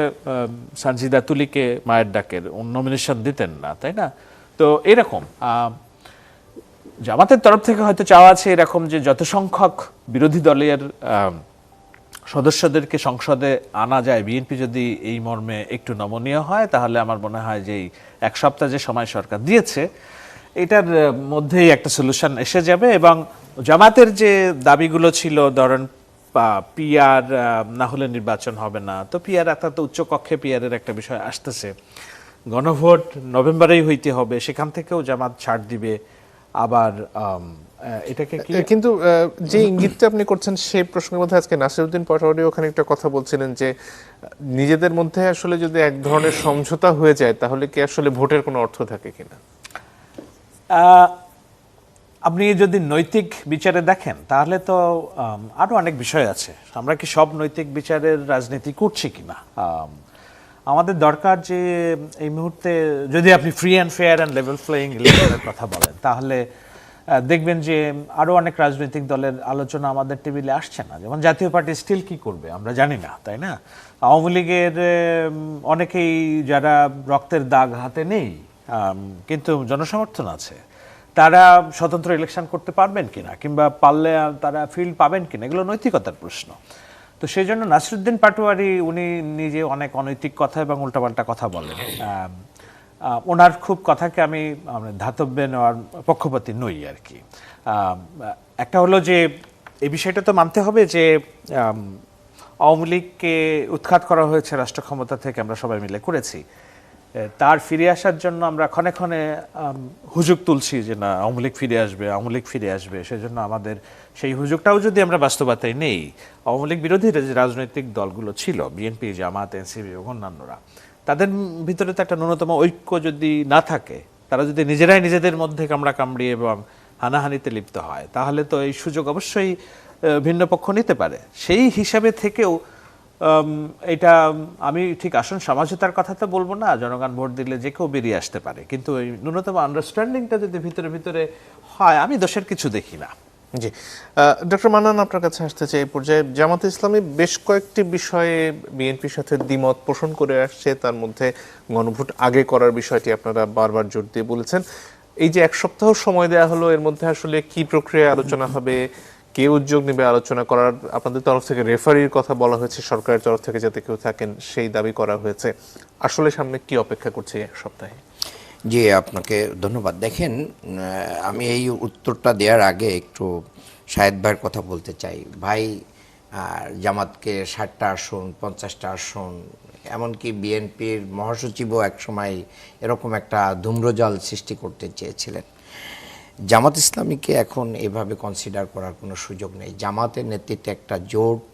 সানজিদা তুলিকে মায়ের ডাকের নমিনেশন দিতেন না, তাই না? তো এরকম জামাতের তরফ থেকে হয়তো চাওয়া আছে এরকম যে যত সংখ্যক বিরোধী দলের সদস্যদেরকে সংসদে আনা যায়, বিএনপি যদি এই মর্মে একটু নমনীয় হয়, তাহলে আমার মনে হয় যে এক সপ্তাহ যে সময় সরকার দিয়েছে এটার মধ্যেই একটা সলিউশন এসে যাবে। এবং জামাতের যে দাবিগুলো ছিল, ধরেন পিআর না হলে নির্বাচন হবে না, তো পিআর একটা তো উচ্চকক্ষে পিআরের একটা বিষয় আসতেছে, গণভোট নভেম্বরেই হইতে হবে, সেখান থেকেও জামাত ছাড় দিবে। আবার এটাকে কি, কিন্তু যে ইঙ্গিতটা আপনি করছেন সেই প্রসঙ্গের মধ্যে আজকে নাসিরউদ্দিন পাটোয়ারি ওখানে একটা কথা বলছিলেন যে নিজেদের মধ্যে আসলে যদি এক ধরনের সমঝোতা হয়ে যায়, তাহলে কি আসলে ভোটের কোনো অর্থ থাকে কিনা? আপনি যদি নৈতিক বিচারে দেখেন তাহলে তো আরো অনেক বিষয় আছে, আমরা কি সব নৈতিক বিচারের রাজনীতি করছি কিনা। আমাদের দরকার যে এই মুহূর্তে যদি আপনি free and fair and level playing ইলেকশনের কথা বলেন, তাহলে দেখবেন যে আরো অনেক রাজনৈতিক দলের আলোচনা আমাদের টেবিলে আসছে না। যেমন জাতীয় পার্টি স্টিল কি করবে আমরা জানি না, তাই না? আওয়ামী লীগের অনেকেই যারা রক্তের দাগ হাতে নেই কিন্তু জনসমর্থন আছে, তারা স্বতন্ত্র ইলেকশন করতে পারবেন কিনা, কিংবা পারলে তারা ফিল্ড পাবেন কিনা, এগুলো নৈতিকতার প্রশ্ন। তো সেই জন্য নাসিরউদ্দিন পাটোয়ারি উনি নিজে অনেক অনৈতিক কথা এবং উল্টাপাল্টা কথা বলেন। ওনার খুব কথাকে আমি ধাতব্যে নেওয়ার পক্ষপাতী নই আর কি। একটা হলো যে এই বিষয়টা তো মানতে হবে যে আওয়ামী লীগকে উৎখাত করা হয়েছে রাষ্ট্র ক্ষমতা থেকে, আমরা সবাই মিলে করেছি। তার ফিরে আসার জন্য আমরা ক্ষণে ক্ষণে হুজুগ তুলছি যে না আওয়ামী লীগ ফিরে আসবে, আওয়ামী লীগ ফিরে আসবে। সেজন্য আমাদের সেই হুজুগটাও যদি আমরা বাস্তবতায় নেই, আওয়ামী লীগ বিরোধী যে রাজনৈতিক দলগুলো ছিল, বিএনপি, জামাত, এনসিপি এবং অন্যান্যরা, তাদের ভিতরে তো একটা ন্যূনতম ঐক্য যদি না থাকে, তারা যদি নিজেরাই নিজেদের মধ্যে কামড়ি এবং হানাহানিতে লিপ্ত হয়, তাহলে তো এই সুযোগ অবশ্যই ভিন্ন পক্ষ নিতে পারে। সেই হিসাবে থেকেও এটা আমি ঠিক আসন সমঝোতার কথা তো বলবো না, জনগণ ভোট দিলে যে কেউ বেরিয়ে আসতে পারে, কিন্তু এই ন্যূনতম আন্ডারস্ট্যান্ডিংটা যদি ভিতরে ভিতরে হয়, আমি দোষের কিছু দেখি না। জি, ডক্টর মান্নান আপনার কাছে আসতে চাই। এই পর্যায়ে জামাতে ইসলামী বেশ কয়েকটি বিষয়ে বিএনপির সাথে দ্বিমত পোষণ করে আসছে, তার মধ্যে গণভোট আগে করার বিষয়টি আপনারা বারবার জোর দিয়ে বলেছেন। এই যে এক সপ্তাহ সময় দেওয়া হলো, এর মধ্যে আসলে কি প্রক্রিয়া আলোচনা হবে, কে উদ্যোগ নেবে আলোচনা করার? আপনাদের তরফ থেকে রেফারির কথা বলা হয়েছে, সরকারের তরফ থেকে যাতে কেউ থাকেন সেই দাবি করা হয়েছে। আসলে সামনে কি অপেক্ষা করছে এক সপ্তাহে? জি, আপনাকে ধন্যবাদ। দেখেন, আমি এই উত্তরটা দেওয়ার আগে একটু শাহেদ ভাইয়ের কথা বলতে চাই। ভাই জামাতকে 60টা আসন, 50টা আসন, এমনকি বিএনপির মহাসচিবও একসময় এরকম একটা ধূম্রজাল সৃষ্টি করতে চেয়েছিলেন। জামাত ইসলামীকে এখন এভাবে কনসিডার করার কোনো সুযোগ নেই। জামাতের নেতৃত্বে একটা জোট,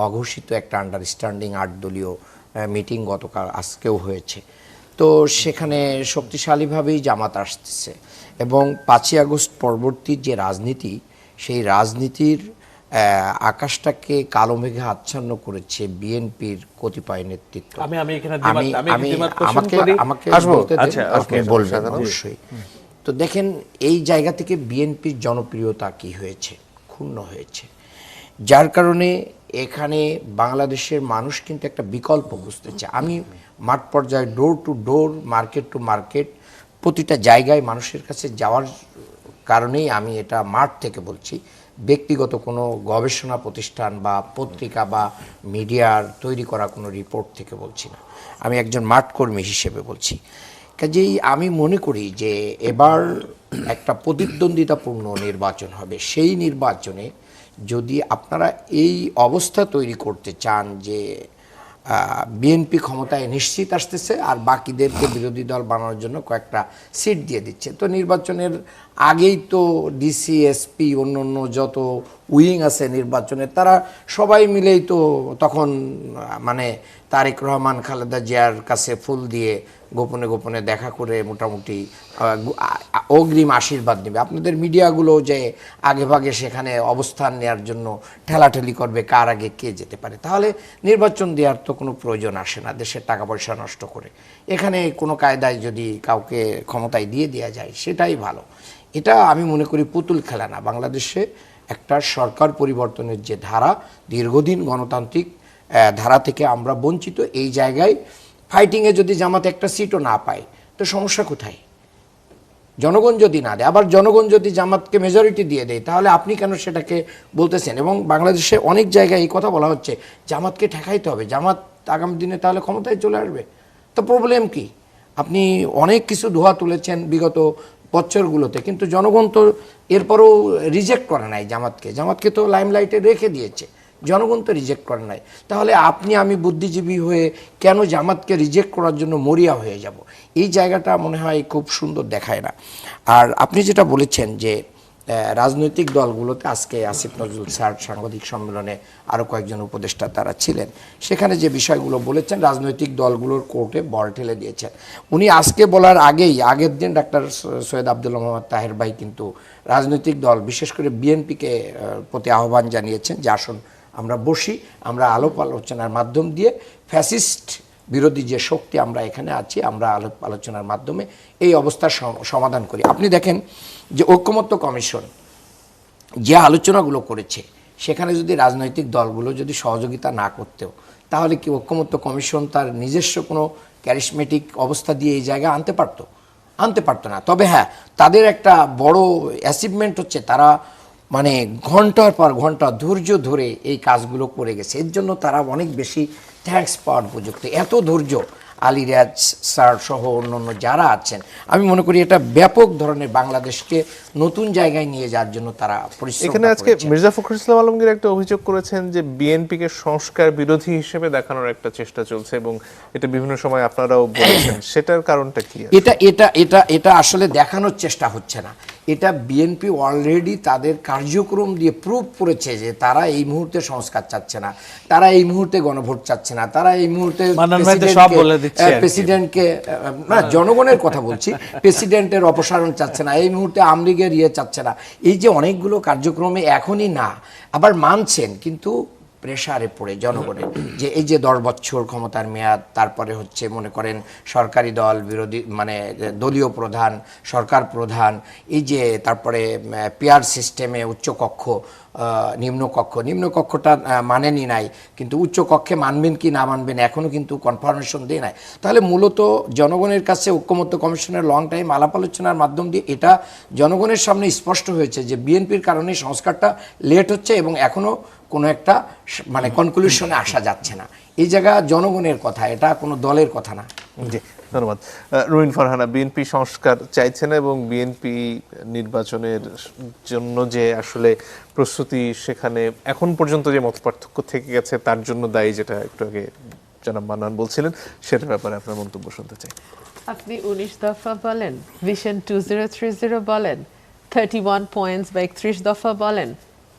অঘোষিত একটা আন্ডারস্ট্যান্ডিং 8 দলীয় মিটিং গতকাল আজকেও হয়েছে। তো সেখানে শক্তিশালীভাবেই জামাত আসতেছে এবং 5ই আগস্ট পরবর্তী যে রাজনীতি, সেই রাজনীতির আকাশটাকে কালো মেঘে আচ্ছন্ন করেছে বিএনপির কতিপয় নেতৃত্ব। আমি এখানে দ্বিমত পোষণ আমাকে করি। আমাকে আসবো। বলতে দেন, আচ্ছা, আপনি বলবেন অবশ্যই। তো দেখেন, এই জায়গা থেকে বিএনপির জনপ্রিয়তা কি হয়েছে, ক্ষুণ্ণ হয়েছে, যার কারণে এখানে বাংলাদেশের মানুষ কিন্তু একটা বিকল্প বুঝতেছে। আমি মাঠ পর্যায়ে door to door, market to market, প্রতিটা জায়গায় মানুষের কাছে যাওয়ার কারণেই আমি এটা মাঠ থেকে বলছি, ব্যক্তিগত কোনো গবেষণা প্রতিষ্ঠান বা পত্রিকা বা মিডিয়ার তৈরি করা কোনো রিপোর্ট থেকে বলছি না, আমি একজন মাঠকর্মী হিসেবে বলছি। কাজেই আমি মনে করি যে এবার একটা প্রতিদ্বন্দ্বিতাপূর্ণ নির্বাচন হবে। সেই নির্বাচনে যদি আপনারা এই অবস্থা তৈরি করতে চান যে বিএনপি ক্ষমতায় নিশ্চিত আসতেছে আর বাকিদেরকে বিরোধী দল বানানোর জন্য কয়েকটা সিট দিয়ে দিচ্ছে, তো নির্বাচনের আগেই তো ডিসি, এসপি, অন্য যত উইং আছে নির্বাচনের, তারা সবাই মিলেই তো তখন মানে তারেক রহমান, খালেদা জিয়ার কাছে ফুল দিয়ে গোপনে গোপনে দেখা করে মোটামুটি অগ্রিম আশীর্বাদ নেবে। আপনাদের মিডিয়াগুলো যে আগে ভাগে সেখানে অবস্থান নেওয়ার জন্য ঠেলাঠেলি করবে কার আগে কে যেতে পারে, তাহলে নির্বাচন দেওয়ার তো কোনো প্রয়োজন আসে না দেশের টাকা পয়সা নষ্ট করে। এখানে কোনো কায়দায় যদি কাউকে ক্ষমতায় দিয়ে দেওয়া যায় সেটাই ভালো। এটা আমি মনে করি পুতুল খেলা না। বাংলাদেশে একটা সরকার পরিবর্তনের যে ধারা, দীর্ঘদিন গণতান্ত্রিক ধারা থেকে আমরা বঞ্চিত। এই জায়গায় ফাইটিংয়ে যদি জামাত একটা সিটও না পায় তো সমস্যা কোথায়? জনগণ যদি না দেয়, আবার জনগণ যদি জামাতকে মেজরিটি দিয়ে দেয়, তাহলে আপনি কেন সেটাকে বলতেছেন? এবং বাংলাদেশে অনেক জায়গায় এই কথা বলা হচ্ছে জামাতকে ঠেকাইতে হবে, জামাত আগামী দিনে তাহলে ক্ষমতায় চলে আসবে। তো প্রবলেম কি? আপনি অনেক কিছু ধোয়া তুলেছেন বিগত বছরগুলোতে, কিন্তু জনগণ তো এরপরও রিজেক্ট করে নাই জামাতকে। জামাতকে তো লাইমলাইটে রেখে দিয়েছে, জনগণ তো রিজেক্ট করে নাই। তাহলে আপনি আমি বুদ্ধিজীবী হয়ে কেন জামাতকে রিজেক্ট করার জন্য মরিয়া হয়ে যাব? এই জায়গাটা মনে হয় খুব সুন্দর দেখায় না। আর আপনি যেটা বলেছেন যে রাজনৈতিক দলগুলোতে, আজকে আসিফ নজরুল স্যার সাংবাদিক সম্মেলনে আরও কয়েকজন উপদেষ্টা তারা ছিলেন, সেখানে যে বিষয়গুলো বলেছেন রাজনৈতিক দলগুলোর কোর্টে বল ঠেলে দিয়েছেন। উনি আজকে বলার আগের দিন ডাক্তার সৈয়দ আব্দুল্লাহ মোহাম্মদ তাহের ভাই কিন্তু রাজনৈতিক দল, বিশেষ করে বিএনপিকে প্রতি আহ্বান জানিয়েছেন যে আসুন আমরা বসি, আমরা আলাপ আলোচনার মাধ্যম দিয়ে ফ্যাসিস্ট বিরোধী যে শক্তি আমরা এখানে আছি, আমরা আলাপ আলোচনার মাধ্যমে এই অবস্থার সমাধান করি। আপনি দেখেন যে ঐকমত্য কমিশন যে আলোচনাগুলো করেছে, সেখানে যদি রাজনৈতিক দলগুলো যদি সহযোগিতা না করতেও, তাহলে কি ঐকমত্য কমিশন তার নিজস্ব কোনো ক্যারিসমেটিক অবস্থা দিয়ে এই জায়গায় আনতে পারতো না। তবে হ্যাঁ, তাদের একটা বড় অ্যাচিভমেন্ট হচ্ছে তারা মানে ঘন্টার পর ঘন্টা ধৈর্য ধরে এই কাজগুলো করে গেছে। এর জন্য তারা অনেক বেশি থ্যাঙ্কস পাওয়ার উপযুক্ত। এত ধৈর্য আলী রিয়াজ স্যার সহ অন্যান্য যারা আছেন, আমি মনে করি এটা ব্যাপক ধরনের বাংলাদেশকে নতুন জায়গায় নিয়ে যাওয়ার জন্য তারা পরিশ্রম এখানে আজকে মির্জা ফখরুল ইসলাম আলমগীর একটা অভিযোগ করেছেন যে বিএনপিকে সংস্কার বিরোধী হিসেবে দেখানোর একটা চেষ্টা চলছে, এবং এটা বিভিন্ন সময় আপনারাও বলেছেন, সেটার কারণটা কি? এটা আসলে দেখানোর চেষ্টা হচ্ছে না। এটা বিএনপি অলরেডি তাদের কার্যক্রম দিয়ে প্রুভ করেছে যে তারা এই মুহূর্তে সংস্কার চাচ্ছে না, তারা এই মুহূর্তে গণভোট চাচ্ছে না, তারা এই মুহূর্তে প্রেসিডেন্টকে না, জনগণের কথা বলছি, প্রেসিডেন্টের অপসারণ চাচ্ছে না, এই মুহূর্তে আওয়ামী লীগের চাচ্ছে না। এই যে অনেকগুলো কার্যক্রমে এখনই না, আবার মানছেন কিন্তু প্রেসারে পড়ে জনগণের, যে এই যে 10 বছর ক্ষমতার মেয়াদ, তারপরে হচ্ছে মনে করেন সরকারি দল বিরোধী মানে দলীয় প্রধান, সরকার প্রধান, এই যে তারপরে পিয়ার সিস্টেমে উচ্চকক্ষ নিম্নকক্ষটা মানেনি নাই, কিন্তু উচ্চকক্ষে মানবেন কি না মানবেন এখনও কিন্তু কনফার্মেশন দিয়ে নাই। তাহলে মূলত জনগণের কাছে ঐকমত্য কমিশনের লং টাইম আলাপ আলোচনার মাধ্যম দিয়ে এটা জনগণের সামনে স্পষ্ট হয়েছে যে বিএনপির কারণে সংস্কারটা লেট হচ্ছে এবং এখনও কোনো একটা মানে কনক্লুশনে আসা যাচ্ছে না। এই জায়গা জনগণের কথা, এটা কোনো দলের কথা না। জি, ধন্যবাদ। রুমিন ফারহানা, বিএনপি সংস্কার চাইছে না এবং বিএনপি নির্বাচনের জন্য যে আসলে প্রস্তুতি, সেখানে এখন পর্যন্ত যে মতপার্থক্য থেকে গেছে তার জন্য দায়ী, যেটা একটু আগে জনাব মান্নান বলছিলেন, সেটার ব্যাপারে আপনার মন্তব্য শুনতে চাই। আপনি 19 দফা বলেন, ভিশন 2030 বলেন, 31 পয়েন্টস বা 31 দফা বলেন,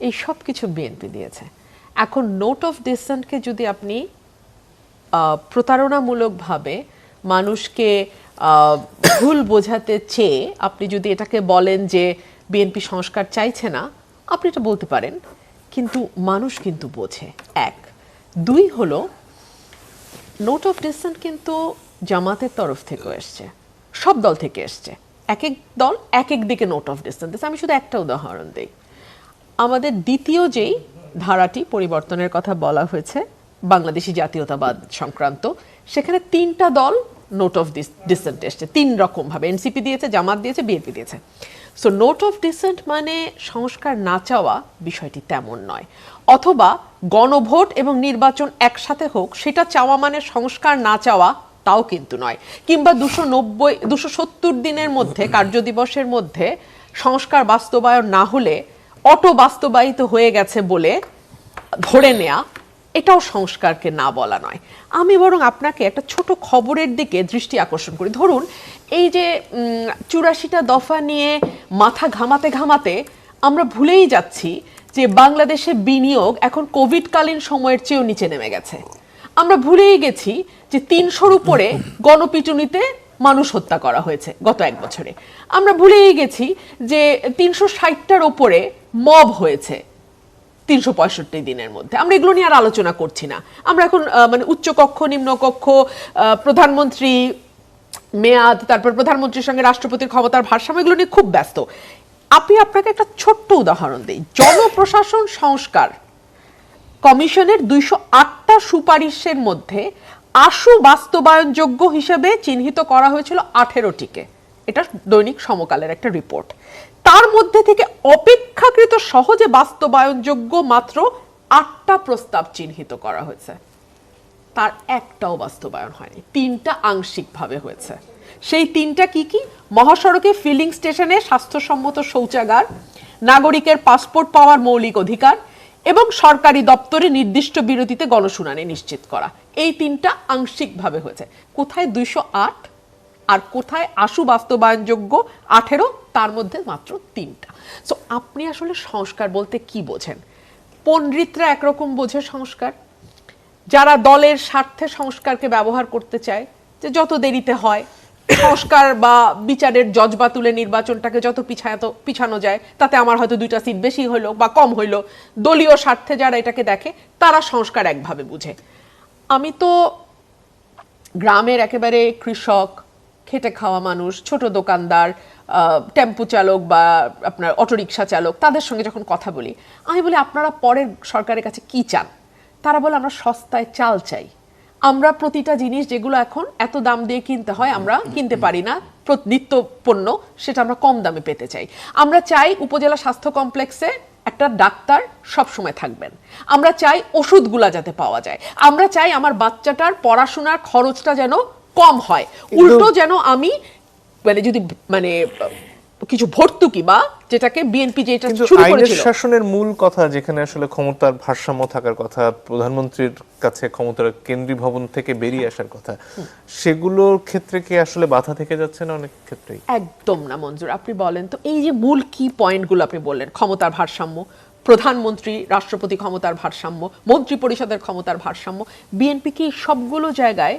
এই সব কিছু বিএনপি দিয়েছে। এখন নোট অফ ডিসেন্টকে যদি আপনি প্রতারণামূলকভাবে মানুষকে ভুল বোঝাতে চেয়ে আপনি যদি এটাকে বলেন যে বিএনপি সংস্কার চাইছে না, আপনি এটা বলতে পারেন, কিন্তু মানুষ কিন্তু বোঝে। এক, দুই হলো নোট অফ ডিসেন্ট কিন্তু জামাতের তরফ থেকে এসছে, সব দল থেকে এসছে, এক এক দল এক এক দিকে নোট অফ ডিসেন্ট দিচ্ছে। আমি শুধু একটা উদাহরণ দিই, আমাদের দ্বিতীয় যেই ধারাটি পরিবর্তনের কথা বলা হয়েছে বাংলাদেশি জাতীয়তাবাদ সংক্রান্ত, সেখানে 3টা দল নোট অফ ডিসেন্ট এসছে 3 রকম ভাবে, এনসিপি দিয়েছে, জামাত দিয়েছে, বিএনপি দিয়েছে। সো নোট অফ ডিসেন্ট মানে সংস্কার না চাওয়া বিষয়টি তেমন নয়, অথবা গণভোট এবং নির্বাচন একসাথে হোক সেটা চাওয়া মানে সংস্কার না চাওয়া তাও কিন্তু নয়, কিংবা 270 দিনের মধ্যে, কার্যদিবসের মধ্যে সংস্কার বাস্তবায়ন না হলে অটো বাস্তবায়িত হয়ে গেছে বলে ধরে নেয়া, এটাও সংস্কারকে না বলা নয়। আমি বরং আপনাকে একটা ছোট খবরের দিকে দৃষ্টি আকর্ষণ করি। ধরুন এই যে 84টা দফা নিয়ে মাথা ঘামাতে ঘামাতে আমরা ভুলেই যাচ্ছি যে বাংলাদেশে বিনিয়োগ এখন কোভিডকালীন সময়ের চেয়েও নিচে নেমে গেছে। আমরা ভুলেই গেছি যে 300-র উপরে গণপিটুনিতে মানুষ হত্যা করা হয়েছে গত 1 বছরে। আমরা ভুলেই গেছি যে 360টার উপরে মব হয়েছে 365 দিনের মধ্যে। আমরা এগুলো নিয়ে আর আলোচনা করছি না। আমরা এখন মানে উচ্চকক্ষ, নিম্নকক্ষ, প্রধানমন্ত্রী মেয়াদ, তারপর প্রধানমন্ত্রীর সঙ্গে রাষ্ট্রপতির ক্ষমতার ভারসাম্য, এগুলো নিয়ে খুব ব্যস্ত। আপনাকে একটা ছোট্ট উদাহরণ দিই। জনপ্রশাসন সংস্কার কমিশনের 208টা সুপারিশের মধ্যে আশু বাস্তবায়নযোগ্য হিসেবে চিহ্নিত করা হয়েছিল 18টিকে। এটা দৈনিক সমকালের একটা রিপোর্ট। তার মধ্যে থেকে অপেক্ষাকৃত সহজে বাস্তবায়নযোগ্য মাত্র 8টা প্রস্তাব চিহ্নিত করা হয়েছে, তার একটাও বাস্তবায়ন হয়নি, 3টা আংশিকভাবে হয়েছে। সেই 3টা কি কি? মহাসড়কে ফিলিং স্টেশনে স্বাস্থ্যসম্মত শৌচাগার, নাগরিকের পাসপোর্ট পাওয়ার মৌলিক অধিকার এবং সরকারি দপ্তরে নির্দিষ্ট বিরতিতে গণশুনানি নিশ্চিত করা। এই 3টা আংশিকভাবে হয়েছে। কোথায় 208 আর কোথায় আশু বাস্তবায়নযোগ্য 18? তার মধ্যে মাত্র 3টা। সো আপনি আসলে সংস্কার বলতে কি বোঝেন? পণ্ডিতরা একরকম বোঝে সংস্কার, যারা দলের স্বার্থে সংস্কারকে ব্যবহার করতে চায়, যে যত দেরিতে হয় সংস্কার বা বিচারের জজবা তুলে নির্বাচনটাকে যত পিছানো যায় তাতে আমার হয়তো 2টা সিট বেশি হইলো বা কম হইলো, দলীয় স্বার্থে যারা এটাকে দেখে তারা সংস্কার একভাবে বুঝে। আমি তো গ্রামের একেবারে কৃষক, খেটে খাওয়া মানুষ, ছোট দোকানদার, টেম্পু চালক বা আপনার অটোরিকশা চালক, তাদের সঙ্গে যখন কথা বলি, আমি বলি আপনারা পরের সরকারের কাছে কি চান? তারা বলে আমরা সস্তায় চাল চাই, আমরা প্রতিটা জিনিস যেগুলো এখন এত দাম দিয়ে কিনতে হয় আমরা কিনতে পারি না, নিত্য পণ্য, সেটা আমরা কম দামে পেতে চাই। আমরা চাই উপজেলা স্বাস্থ্য কমপ্লেক্সে একটা ডাক্তার সব সময় থাকবেন, আমরা চাই ওষুধগুলা যাতে পাওয়া যায়, আমরা চাই আমার বাচ্চাটার পড়াশোনার খরচটা যেন কম হয়, উল্টো যেন আমি মানে যদি মানে কিছু ভর্তুকি বা যেটাকে বিএনপি যেটা শুরু করেছিল, আইনের শাসনের মূল কথা যেখানে আসলে ক্ষমতার ভারসাম্য থাকার কথা, প্রধানমন্ত্রীর কাছে ক্ষমতার কেন্দ্রীয় ভবন থেকে বেরিয়ে আসার কথা, সেগুলোর ক্ষেত্রে কি আসলে বাধা থেকে যাচ্ছে না অনেক ক্ষেত্রেই? একদম না মঞ্জুর। আপনি বলেন তো, এই যে মূল কি পয়েন্টগুলো আপনি বললেন, ক্ষমতার ভারসাম্য, প্রধানমন্ত্রী রাষ্ট্রপতি ক্ষমতার ভারসাম্য, মন্ত্রী পরিষদের ক্ষমতার ভারসাম্য, বিএনপি কি সবগুলো জায়গায়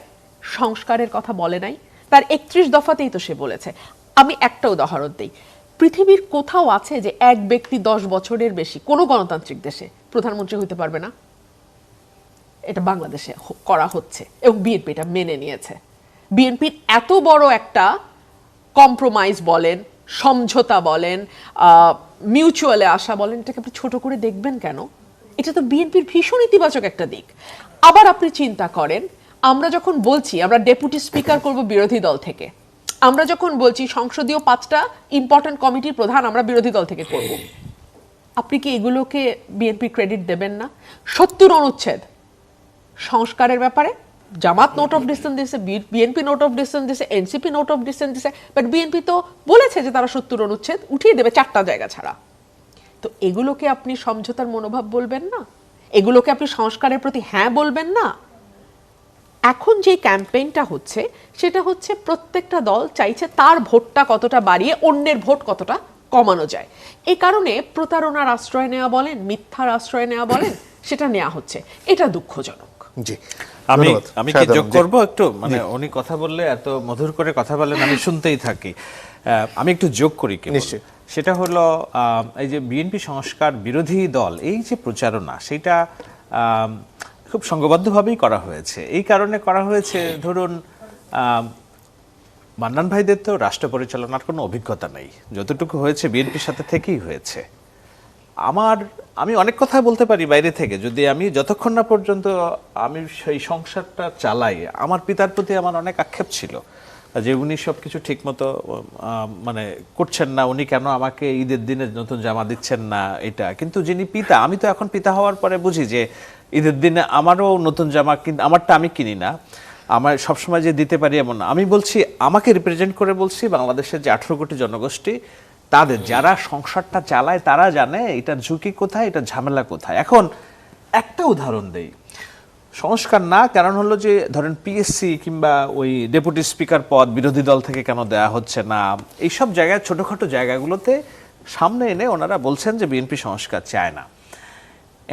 সংস্কারের কথা বলে নাই? তার 31 দফাতেই তো সে বলেছে। আমি একটা উদাহরণ দিই, পৃথিবীর কোথাও আছে যে এক ব্যক্তি 10 বছরের বেশি কোনো গণতান্ত্রিক দেশে প্রধানমন্ত্রী হতে পারবে না? এটা বাংলাদেশে করা হচ্ছে এবং বিএনপি এটা মেনে নিয়েছে। বিএনপির এত বড় একটা কম্প্রোমাইজ বলেন, সমঝোতা বলেন, মিউচুয়ালে আসা বলেন, এটাকে আপনি ছোট করে দেখবেন কেন? এটা তো বিএনপির ভীষণ ইতিবাচক একটা দিক। আবার আপনি চিন্তা করেন, আমরা যখন বলছি আমরা ডেপুটি স্পিকার করব বিরোধী দল থেকে, আমরা যখন বলছি সংসদীয় 5টা ইম্পর্টেন্ট কমিটির প্রধান আমরা বিরোধী দল থেকে করব, আপনি কি এগুলোকে বিএনপি ক্রেডিট দেবেন না? 70 অনুচ্ছেদ সংস্কারের ব্যাপারে জামাত নোট অফ ডিসেন্ট দিছে, বিএনপি নোট অফ ডিসেন্ট দিছে, এনসিপি নোট অফ ডিসেন্ট দিছে, বাট বিএনপি তো বলেছে যে তারা 70 অনুচ্ছেদ উঠিয়ে দেবে 4টা জায়গা ছাড়া। তো এগুলোকে আপনি সমঝোতার মনোভাব বলবেন না? এগুলোকে আপনি সংস্কারের প্রতি হ্যাঁ বলবেন না? এখন যে ক্যাম্পেইনটা হচ্ছে সেটা হচ্ছে প্রত্যেকটা দল চাইছে তার ভোটটা কতটা বাড়িয়ে অন্যের ভোট কতটা কমানো যায়। এই কারণে প্রতারণার আশ্রয় নেওয়া বলেন, মিথ্যার আশ্রয় নেওয়া বলেন, সেটা নেওয়া হচ্ছে। এটা দুঃখজনক। জি, আমি ধন্যবাদ। আমি কি শাহেদ যোগ আলম, জি। করব একটু, মানে উনি কথা বললে এত মধুর করে কথা বলেন, আমি শুনতেই থাকি। আমি একটু যোগ করি কেবল। নিশ্চয়ই। সেটা হলো এই যে বিএনপি সংস্কার বিরোধী দল, এই যে প্রচারণা, সেটা খুব সংঘবদ্ধভাবেই করা হয়েছে। এই কারণে করা হয়েছে, ধরুন মান্নান ভাইদের তো রাষ্ট্র পরিচালনার কোনো অভিজ্ঞতা নেই, যতটুকু হয়েছে বিএনপির সাথে থেকেই হয়েছে। আমি অনেক কথা বলতে পারি বাইরে থেকে, যদি আমি যতক্ষণ না পর্যন্ত আমি সেই সংসারটা চালাই, আমার পিতার প্রতি আমার অনেক আক্ষেপ ছিল যে উনি সবকিছু ঠিকমতো মানে করছেন না, উনি কেন আমাকে ঈদের দিনে নতুন জামা দিচ্ছেন না, এটা। কিন্তু যিনি পিতা, আমি তো এখন পিতা হওয়ার পরে বুঝি যে ঈদের দিনে আমারও নতুন জামা, কিন্তু আমারটা আমি কিনি না, আমার সবসময় যে দিতে পারি এমন না। আমি বলছি, আমাকে রিপ্রেজেন্ট করে বলছি, বাংলাদেশের যে 18 কোটি জনগোষ্ঠী, তাদের যারা সংসারটা চালায় তারা জানে এটার ঝুঁকি কোথায়, এটার ঝামেলা কোথায়। এখন একটা উদাহরণ দেই, সংস্কার না, কারণ হলো যে ধরেন পিএসসি কিংবা ওই ডেপুটি স্পিকার পদ বিরোধী দল থেকে কেন দেয়া হচ্ছে না, এইসব জায়গায়, ছোটখাটো জায়গাগুলোতে সামনে এনে ওনারা বলছেন যে বিএনপি সংস্কার চায় না।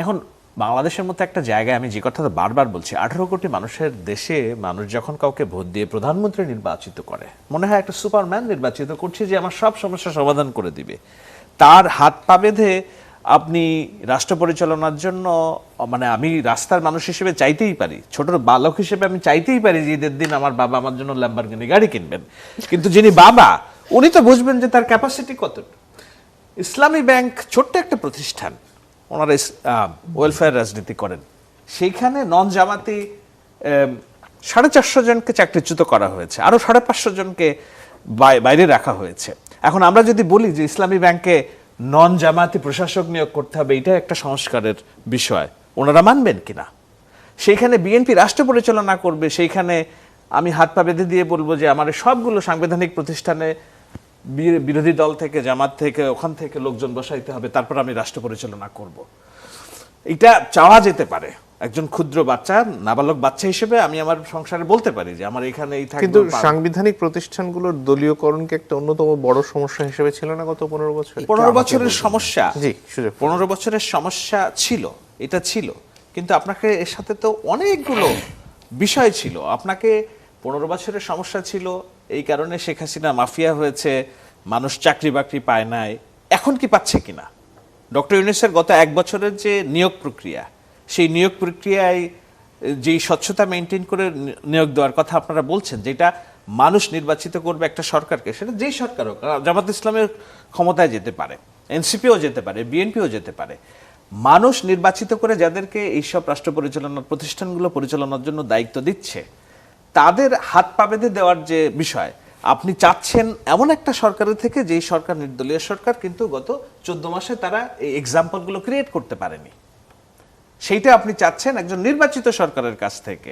এখন বাংলাদেশের মতো একটা জায়গায়, আমি যে কথাটা বারবার বলছি, 18 কোটি মানুষের দেশে মানুষ যখন কাউকে ভোট দিয়ে প্রধানমন্ত্রী নির্বাচিত করে, মনে হয় একটা সুপারম্যান নির্বাচিত করছে যে আমার সব সমস্যা সমাধান করে দিবে। তার হাত পা বেঁধে আপনি রাষ্ট্র পরিচালনার জন্য, মানে আমি রাস্তার মানুষ হিসেবে চাইতেই পারি, ছোট বালক হিসেবে আমি চাইতেই পারি যে ঈদের দিন আমার বাবা আমার জন্য ল্যাম্বরগিনি গাড়ি কিনবেন, কিন্তু যিনি বাবা উনি তো বুঝবেন যে তার ক্যাপাসিটি কত। ইসলামী ব্যাংক ছোট্ট একটা প্রতিষ্ঠান, ওনারা ওয়েলফেয়ার রাজনীতি করেন, সেইখানে নন জামাতি 450 জনকে চাকরিচ্যুত করা হয়েছে, আরো 550 জনকে বাইরে রাখা হয়েছে। এখন আমরা যদি বলি যে ইসলামী ব্যাংকে নন জামাতি প্রশাসক নিয়োগ করতে হবে, এটা একটা সংস্কারের বিষয়, ওনারা মানবেন কিনা? সেইখানে বিএনপি রাষ্ট্র পরিচালনা করবে, সেইখানে আমি হাত পা বেঁধে দিয়ে বলবো যে আমার সবগুলো সাংবিধানিক প্রতিষ্ঠানে বিরোধী দল থেকে, জামাত থেকে, ওখান থেকে লোকজন বসাইতে হবে, তারপর আমি রাষ্ট্র পরিচালনা করব। এটা চাওয়া যেতে পারে। একজন ক্ষুদ্র বাচ্চা, নাবালক বাচ্চা হিসেবে আমি আমার সংসারে বলতে পারি যে আমার এখানে এই থাকবে। কিন্তু সাংবিধানিক প্রতিষ্ঠানগুলোর দলীয়করণ কি একটা অন্যতম বড় সমস্যা হিসেবে ছিল না গত 15 বছর? 15 বছরের সমস্যা, জি, সুযোগ। 15 বছরের সমস্যা ছিল, এটা ছিল, কিন্তু আপনাকে এর সাথে তো অনেকগুলো বিষয় ছিল। আপনাকে 15 বছরের সমস্যা ছিল, এই কারণে শেখ হাসিনা মাফিয়া হয়েছে, মানুষ চাকরি বাকরি পায় নাই, এখন কি পাচ্ছে কিনা? ডক্টর ইউনূসের গত 1 বছরের যে নিয়োগ প্রক্রিয়া, সেই নিয়োগ প্রক্রিয়ায় যেই স্বচ্ছতা মেনটেন করে নিয়োগ দেওয়ার কথা আপনারা বলছেন, যেটা মানুষ নির্বাচিত করবে একটা সরকারকে, সেটা যেই সরকার হোক, জামাত ইসলামের ক্ষমতায় যেতে পারে, এনসিপিও যেতে পারে, বিএনপিও যেতে পারে, মানুষ নির্বাচিত করে যাদেরকে এইসব রাষ্ট্র পরিচালনার প্রতিষ্ঠানগুলো পরিচালনার জন্য দায়িত্ব দিচ্ছে, তাদের হাত পা বেঁধে দেওয়ার যে বিষয়, আপনি চাচ্ছেন এমন একটা সরকারের থেকে, যেই সরকার নির্দলীয় সরকার, কিন্তু গত 14 মাসে তারা এই এক্সাম্পলগুলো ক্রিয়েট করতে পারেনি। সেইটা আপনি চাচ্ছেন একজন নির্বাচিত সরকারের কাছ থেকে।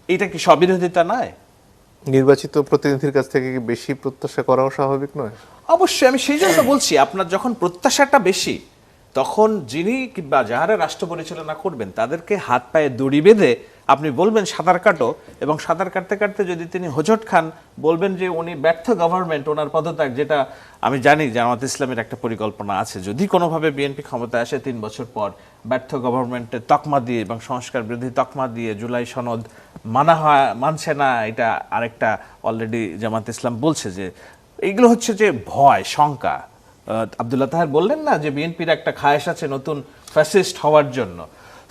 এটা কি স্ববিরোধিতা নয়? নির্বাচিত প্রতিনিধির কাছ থেকে কি বেশি প্রত্যাশা করাও স্বাভাবিক নয়? অবশ্যই, আমি সেই জন্য বলছি, আপনার যখন প্রত্যাশাটা বেশি, তখন যিনি কিংবা যারা রাষ্ট্র পরিচালনা করবেন তাদেরকে হাত পায়ে দড়ি বেঁধে আপনি বলবেন সাঁতার কাটো, এবং সাঁতার কাটতে কাটতে যদি তিনি হোঁচট খান, বলবেন যে উনি ব্যর্থ গভর্নমেন্ট, ওনার পদত্যাগ। যেটা আমি জানি জামাত ইসলামের একটা পরিকল্পনা আছে, যদি কোনোভাবে বিএনপি ক্ষমতায় আসে 3 বছর পর, ব্যর্থ গভর্নমেন্টের তকমা দিয়ে এবং সংস্কার বিরোধী তকমা দিয়ে জুলাই সনদ মানছে না, এটা আরেকটা অলরেডি জামাত ইসলাম বলছে যে এইগুলো হচ্ছে যে ভয়, শঙ্কা। আব্দুল্লাহ তাহের বললেন না যে বিএনপির একটা খায়েশ আছে নতুন ফ্যাসিস্ট হওয়ার জন্য।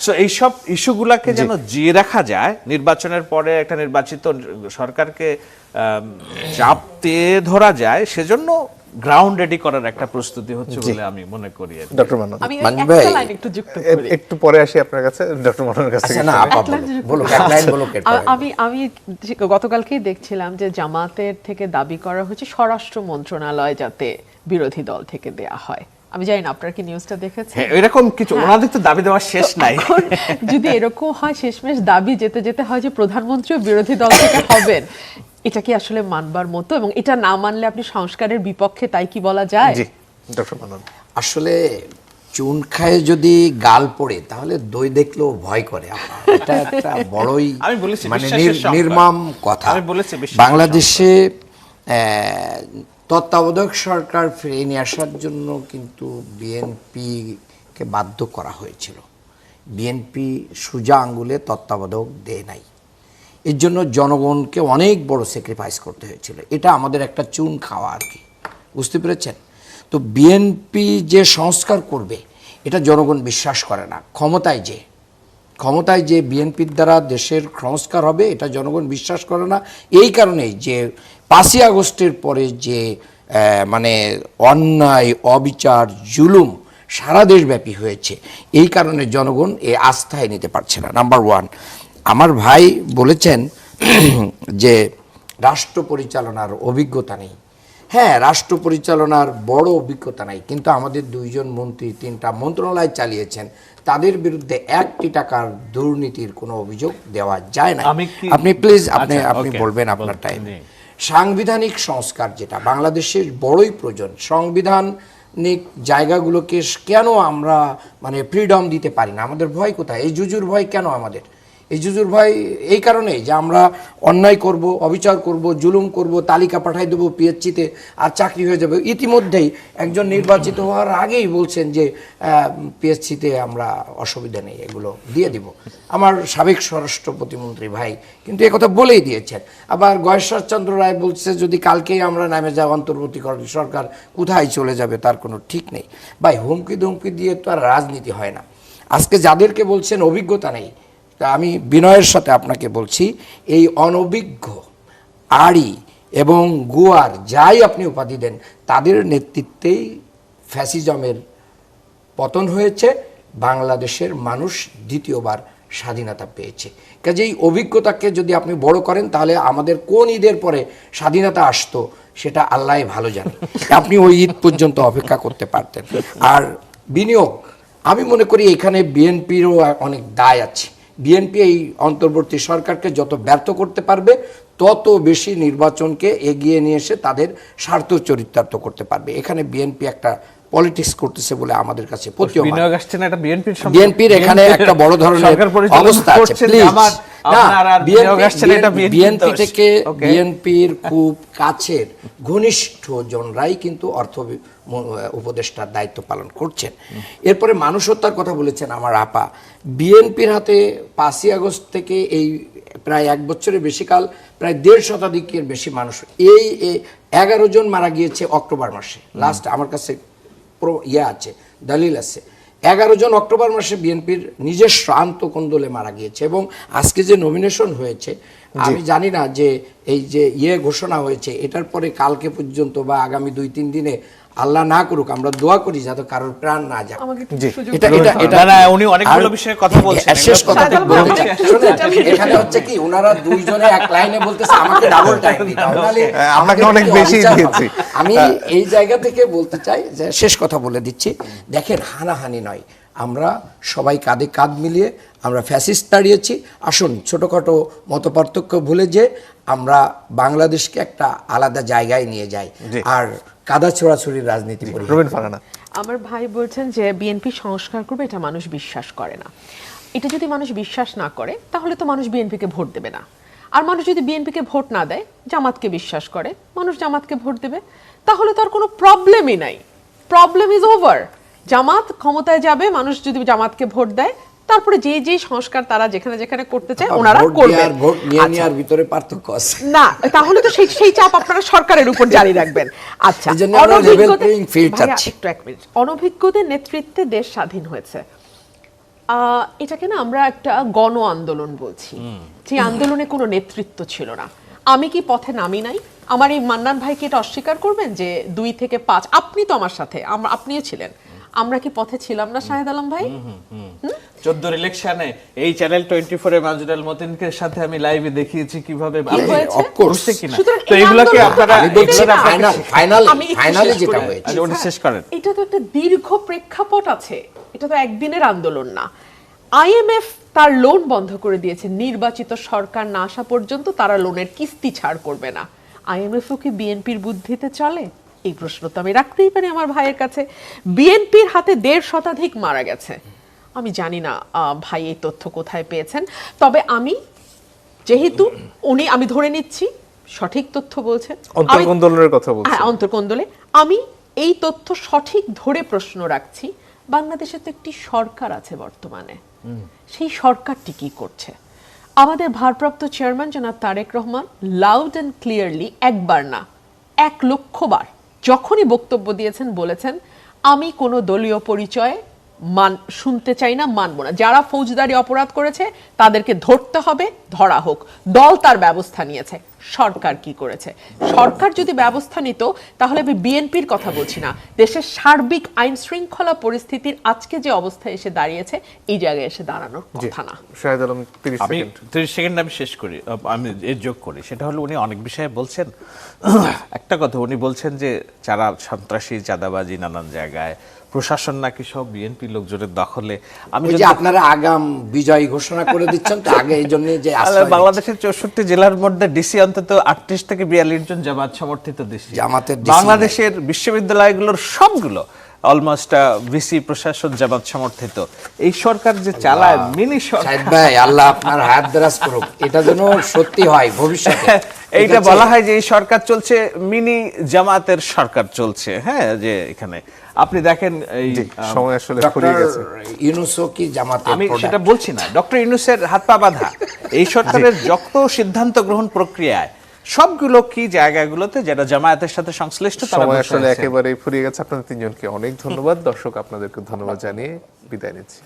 সো এইসব ইস্যুগুলাকে যেন জিয়ে রাখা যায়, নির্বাচনের পরে একটা নির্বাচিত সরকারকে চাপ দিয়ে ধরা যায়, সেজন্য গ্রাউন্ড রেডি করার একটা প্রস্তুতি হচ্ছে বলে আমি মনে করি। ডক্টর মান্নান, আমি মান্নান একটা ভাই, লাইন একটু যুক্ত করি। একটু পরে আসি আপনার কাছে, ডক্টর মান্নানের কাছে। আচ্ছা, না আপা বলো, এক লাইন বলো। আমি গতকালকেই দেখছিলাম যে জামাতের থেকে দাবি করা হচ্ছে স্বরাষ্ট্র মন্ত্রণালয় যাতে বিরোধী দল থেকে দেয়া হয়, আমি জানি না আপনার কি নিউজটা দেখেছেন। হ্যাঁ, এরকম কিছু ওনাদের তো দাবি দেওয়ার শেষ নাই। এখন যদি এরকম হয় শেষমেশ দাবি যেতে যেতে হয় যে প্রধানমন্ত্রীও বিরোধী দল থেকে হবেন, এটা কি আসলে মানবার মতো? এবং এটা না মানলে আপনি সংস্কারের বিপক্ষে, তাই কি বলা যায়? জি ডক্টর মান্নান। আসলে চুন খায় যদি গাল পড়ে তাহলে দই দেখলেও ভয় করে। এটা একটা বড়ই আমি বলেছি মানে বিশ্বাসের সংকট। নির্মম কথা। আমি বলেছি বিশ্বাসের বাংলাদেশে তত্ত্বাবধায়ক সরকার ফিরিয়ে নিয়ে আসার জন্য কিন্তু বিএনপিকে বাধ্য করা হয়েছিল। বিএনপি সোজা আঙ্গুলে তত্ত্বাবধায়ক দেয় নাই, এর জন্য জনগণকে অনেক বড় স্যাক্রিফাইস করতে হয়েছিল। এটা আমাদের একটা চুন খাওয়া আর কি, বুঝতে পেরেছেন? তো বিএনপি যে সংস্কার করবে এটা জনগণ বিশ্বাস করে না। ক্ষমতায় যে বিএনপির দ্বারা দেশের সংস্কার হবে এটা জনগণ বিশ্বাস করে না। এই কারণেই যে 5ই আগস্টের পরে যে মানে অন্যায়, অবিচার, জুলুম সারা দেশব্যাপী হয়েছে, এই কারণে জনগণ এই আস্থায় নিতে পারছে না। নাম্বার 1, আমার ভাই বলেছেন যে রাষ্ট্র পরিচালনার অভিজ্ঞতা নেই। হ্যাঁ, রাষ্ট্র পরিচালনার বড় অভিজ্ঞতা নাই, কিন্তু আমাদের 2 জন মন্ত্রী 3টা মন্ত্রণালয় চালিয়েছেন, তাদের বিরুদ্ধে 1 টাকার দুর্নীতির কোনো অভিযোগ দেওয়া যায় না। আপনি প্লিজ আপনি বলবেন আপনার টাইম। সাংবিধানিক সংস্কার যেটা বাংলাদেশের বড়ই প্রয়োজন, সাংবিধানিক জায়গাগুলোকে কেন আমরা মানে ফ্রিডম দিতে পারি না? আমাদের ভয় কোথায়? এই জুজুর ভয় কেন আমাদের? এই জুজুর ভয় এই কারণেই যে আমরা অন্যায় করব, অবিচার করব, জুলুম করব, তালিকা পাঠাই দেবো পিএইচসিতে আর চাকরি হয়ে যাবে। ইতিমধ্যেই একজন নির্বাচিত হওয়ার আগেই বলছেন যে পিএইচসিতে আমরা অসুবিধা নেই, এগুলো দিয়ে দিব। আমার সাবেক স্বরাষ্ট্র প্রতিমন্ত্রী ভাই কিন্তু একথা বলেই দিয়েছেন। আবার গয়েশ্বরচন্দ্র রায় বলছে যদি কালকেই আমরা নামে যাই অন্তর্বর্তীকালীন সরকার কোথায় চলে যাবে তার কোনো ঠিক নেই। ভাই হুমকি ধুমকি দিয়ে তো আর রাজনীতি হয় না। আজকে যাদেরকে বলছেন অভিজ্ঞতা নেই, তা আমি বিনয়ের সাথে আপনাকে বলছি, এই অনভিজ্ঞ, আড়ি এবং গুয়ার যাই আপনি উপাধি দেন, তাদের নেতৃত্বেই ফ্যাসিজমের পতন হয়েছে। বাংলাদেশের মানুষ দ্বিতীয়বার স্বাধীনতা পেয়েছে। কাজেই অভিজ্ঞতাকে যদি আপনি বড় করেন তাহলে আমাদের কোন ঈদের পরে স্বাধীনতা আসতো সেটা আল্লাহ ভালো জানে। আপনি ওই ঈদ পর্যন্ত অপেক্ষা করতে পারতেন। আর বিনিয়োগ, আমি মনে করি এখানে বিএনপিরও অনেক দায় আছে। বিএনপি এই অন্তর্বর্তী সরকারকে যত ব্যর্থ করতে পারবে তত বেশি নির্বাচনকে এগিয়ে নিয়ে এসে তাদের স্বার্থ চরিতার্থ করতে পারবে। এখানে বিএনপি একটা পলিটিক্স করতেছে বলে আমাদের কাছে বিএনপির এখানে একটা বড় ধরনের অবস্থা আছে। বিএনপি থেকে বিএনপির খুব কাছের ঘনিষ্ঠ জনরাই কিন্তু অর্থ উপদেষ্টার দায়িত্ব পালন করছেন। এরপরে মানুষ হত্যার কথা বলেছেন আমার আপা। বিএনপির হাতে 5ই আগস্ট থেকে এই প্রায় 1 বছরের বেশি কাল প্রায় 1.5 শতাধিকের বেশি মানুষ, এই 11 জন মারা গিয়েছে অক্টোবর মাসে। লাস্ট আমার কাছে আছে, দলিল আছে। 11 জন অক্টোবর মাসে বিএনপির নিজস্ব আন্তঃকন্দলে মারা গিয়েছে। এবং আজকে যে নমিনেশন হয়েছে, আমি জানি না যে এই যে ঘোষণা হয়েছে এটার পরে কালকে পর্যন্ত বা আগামী 2-3 দিনে আল্লাহ না করুক, আমরা দোয়া করি যাতে কারোর প্রাণ না যায়। উনি অনেকগুলো বিষয়ে কথা বলছেন। শেষ কথা বলতে চাই, এখানে হচ্ছে কি ওনারা 2 জনে এক লাইনে বলতেছে, আমাকে ডাবল টাইম দিতে হবে, নালে আমাকে অনেক বেশি দিয়েছি। আমি এই জায়গা থেকে বলতে চাই যে শেষ কথা বলে দিচ্ছি, দেখেন হানাহানি নয়, আমরা সবাই কাঁধে কাঁধ মিলিয়ে আমরা ফ্যাসিস্ট দাঁড়িয়েছি। আসুন ছোটখাটো মতপার্থক্য ভুলে যে আমরা বাংলাদেশকে একটা আলাদা জায়গায় নিয়ে যাই আর কাদা ছোড়াছুড়ির রাজনীতি করি। আমার ভাই বলছেন যে বিএনপি সংস্কার করবে, এটা মানুষ বিশ্বাস করে না। এটা যদি মানুষ বিশ্বাস না করে তাহলে তো মানুষ বিএনপিকে ভোট দেবে না। আর মানুষ যদি বিএনপিকে ভোট না দেয়, জামাতকে বিশ্বাস করে, মানুষ জামাতকে ভোট দেবে। তাহলে তো আর কোনো প্রবলেমই নাই, প্রবলেম ইজ ওভার। জামাত ক্ষমতায় যাবে, মানুষ যদি জামাতকে ভোট দেয়, তারপরে যে যে সংস্কার তারা যেখানে যেখানে করতে চায় ওনারা করবেন। ভোট নিয়ে নেওয়ার ভিতরে পার্থক্য আছে না, তাহলে তো সেই চাপ আপনারা সরকারের উপর জারি রাখবেন। আচ্ছা, অনভিজ্ঞদের নেতৃত্বে দেশ স্বাধীন হয়েছে, এটাকে না আমরা একটা গণ আন্দোলন বলছি, যে আন্দোলনে কোনো নেতৃত্ব ছিল না। আমি কি পথে নামি নাই? আমার এই মান্নান ভাইকে এটা অস্বীকার করবেন যে 2 থেকে 5, আপনি তো আমার সাথে, আপনিও ছিলেন, আমরা কি পথে ছিলাম না শাহেদ আলম ভাই? 14 ইলেকশনে এই চ্যানেল 24 এ মাজুদুল মতিনকে সাথে আমি লাইভে দেখিয়েছি কিভাবে হয়েছে? of course। বুঝছে কিনা। সুতরাং তো এই এগুলোকে আন্দোলন- আপনারা আমি বলছি এগুলোর আমি একটু ফাইনালি শেষ যেটা করে- হয়েছে আচ্ছা, ওটা শেষ করেন। এটা তো একটা দীর্ঘ প্রেক্ষাপট আছে, এটা তো একদিনের আন্দোলন না। আইএমএফ তার লোন বন্ধ করে দিয়েছে, নির্বাচিত সরকার না আসা পর্যন্ত তারা লোনের কিস্তি ছাড় করবে না। আইএমএফও কি বিএনপির বুদ্ধিতে চলে? এই প্রশ্ন তো আমি রাখতেই পারি আমার ভাইয়ের কাছে। বিএনপির হাতে 1.5 শতাধিক মারা গেছে। আমি জানি না ভাই এই তথ্য কোথায় পেয়েছেন, তবে আমি যেহেতু আমি ধরে নিচ্ছি সঠিক তথ্য বলছেন, অন্তর্কন্দলের কথা বলছি। হ্যাঁ, অন্তর্কন্দলে আমি এই তথ্য সঠিক ধরে প্রশ্ন রাখছি। বাংলাদেশে তো একটি সরকার আছে বর্তমানে, সেই সরকারটি কি করছে? আমাদের ভারপ্রাপ্ত চেয়ারম্যান জনাব Tarique Rahman loud and clearly, একবার না 1 লক্ষ বার যখনই বক্তব্য দিয়েছেন বলেছেন, আমি কোনো দলীয় পরিচয় শুনতে চাই না, মানব না। যারা ফৌজদারি অপরাধ করেছে তাদেরকে ধরতে হবে, ধরা হোক। দল তার ব্যবস্থা নিয়েছে। সরকার কি করেছে? সরকার যদি ব্যবস্থা নিত তাহলে আমি বিএনপির কথা বলছি না, দেশের সার্বিক আইন শৃঙ্খলা পরিস্থিতির আজকে যে অবস্থায় এসে দাঁড়িয়েছে, এই জায়গায় এসে দাঁড়ানোর কথা না। শাহেদ আলম 30 আমি সেকেন্ড। 30 সেকেন্ড আমি শেষ করি, আমি এর যোগ করি। সেটা হলো উনি অনেক বিষয়ে বলছেন। একটা কথা উনি বলছেন যে যারা সন্ত্রাসী, চাঁদাবাজি নানান জায়গায়, প্রশাসন নাকি সব বিএনপি লোকজনের দখলে। আমি ওই যে আপনারা আগাম বিজয় ঘোষণা করে দিচ্ছেন তো আগে, এই জন্য যে আশ্রয় বাংলাদেশের 64 জেলার মধ্যে ডিসি অন্তত 38 থেকে 42 জন জামাত সমর্থিত ডিসি। জামাতের DC বাংলাদেশের বিশ্ববিদ্যালয়গুলোর সবগুলো অলমোস্ট ভিসি প্রশাসন জামাত সমর্থিত। এই সরকার যে চালায় মিনি শাহেদ সরকার, ভাই, আল্লাহ আপনার হায়াত দারাজ করুক, এটা যেন সত্যি হয় ভবিষ্যতে। এইটা বলা হয় যে এই সরকার চলছে মিনি জামাতের সরকার চলছে। হ্যাঁ, যে এখানে আপনি দেখেন এই সময় আসলে ডক্টর ফুরিয়ে গেছে। ইউনূসও কি জামাতের আমি product? সেটা বলছি না, ডক্টর ইউনূসের হাত পা বাঁধা। এই সরকারের যত সিদ্ধান্ত গ্রহণ প্রক্রিয়ায় সবগুলো কি জায়গাগুলোতে যারা জামায়াতের সাথে সংশ্লিষ্ট তারা সময় বসে আসলে আছেন। একেবারেই ফুরিয়ে গেছে। আপনাদের তিনজনকে অনেক ধন্যবাদ। দর্শক আপনাদেরকে ধন্যবাদ জানিয়ে বিদায় নিচ্ছি।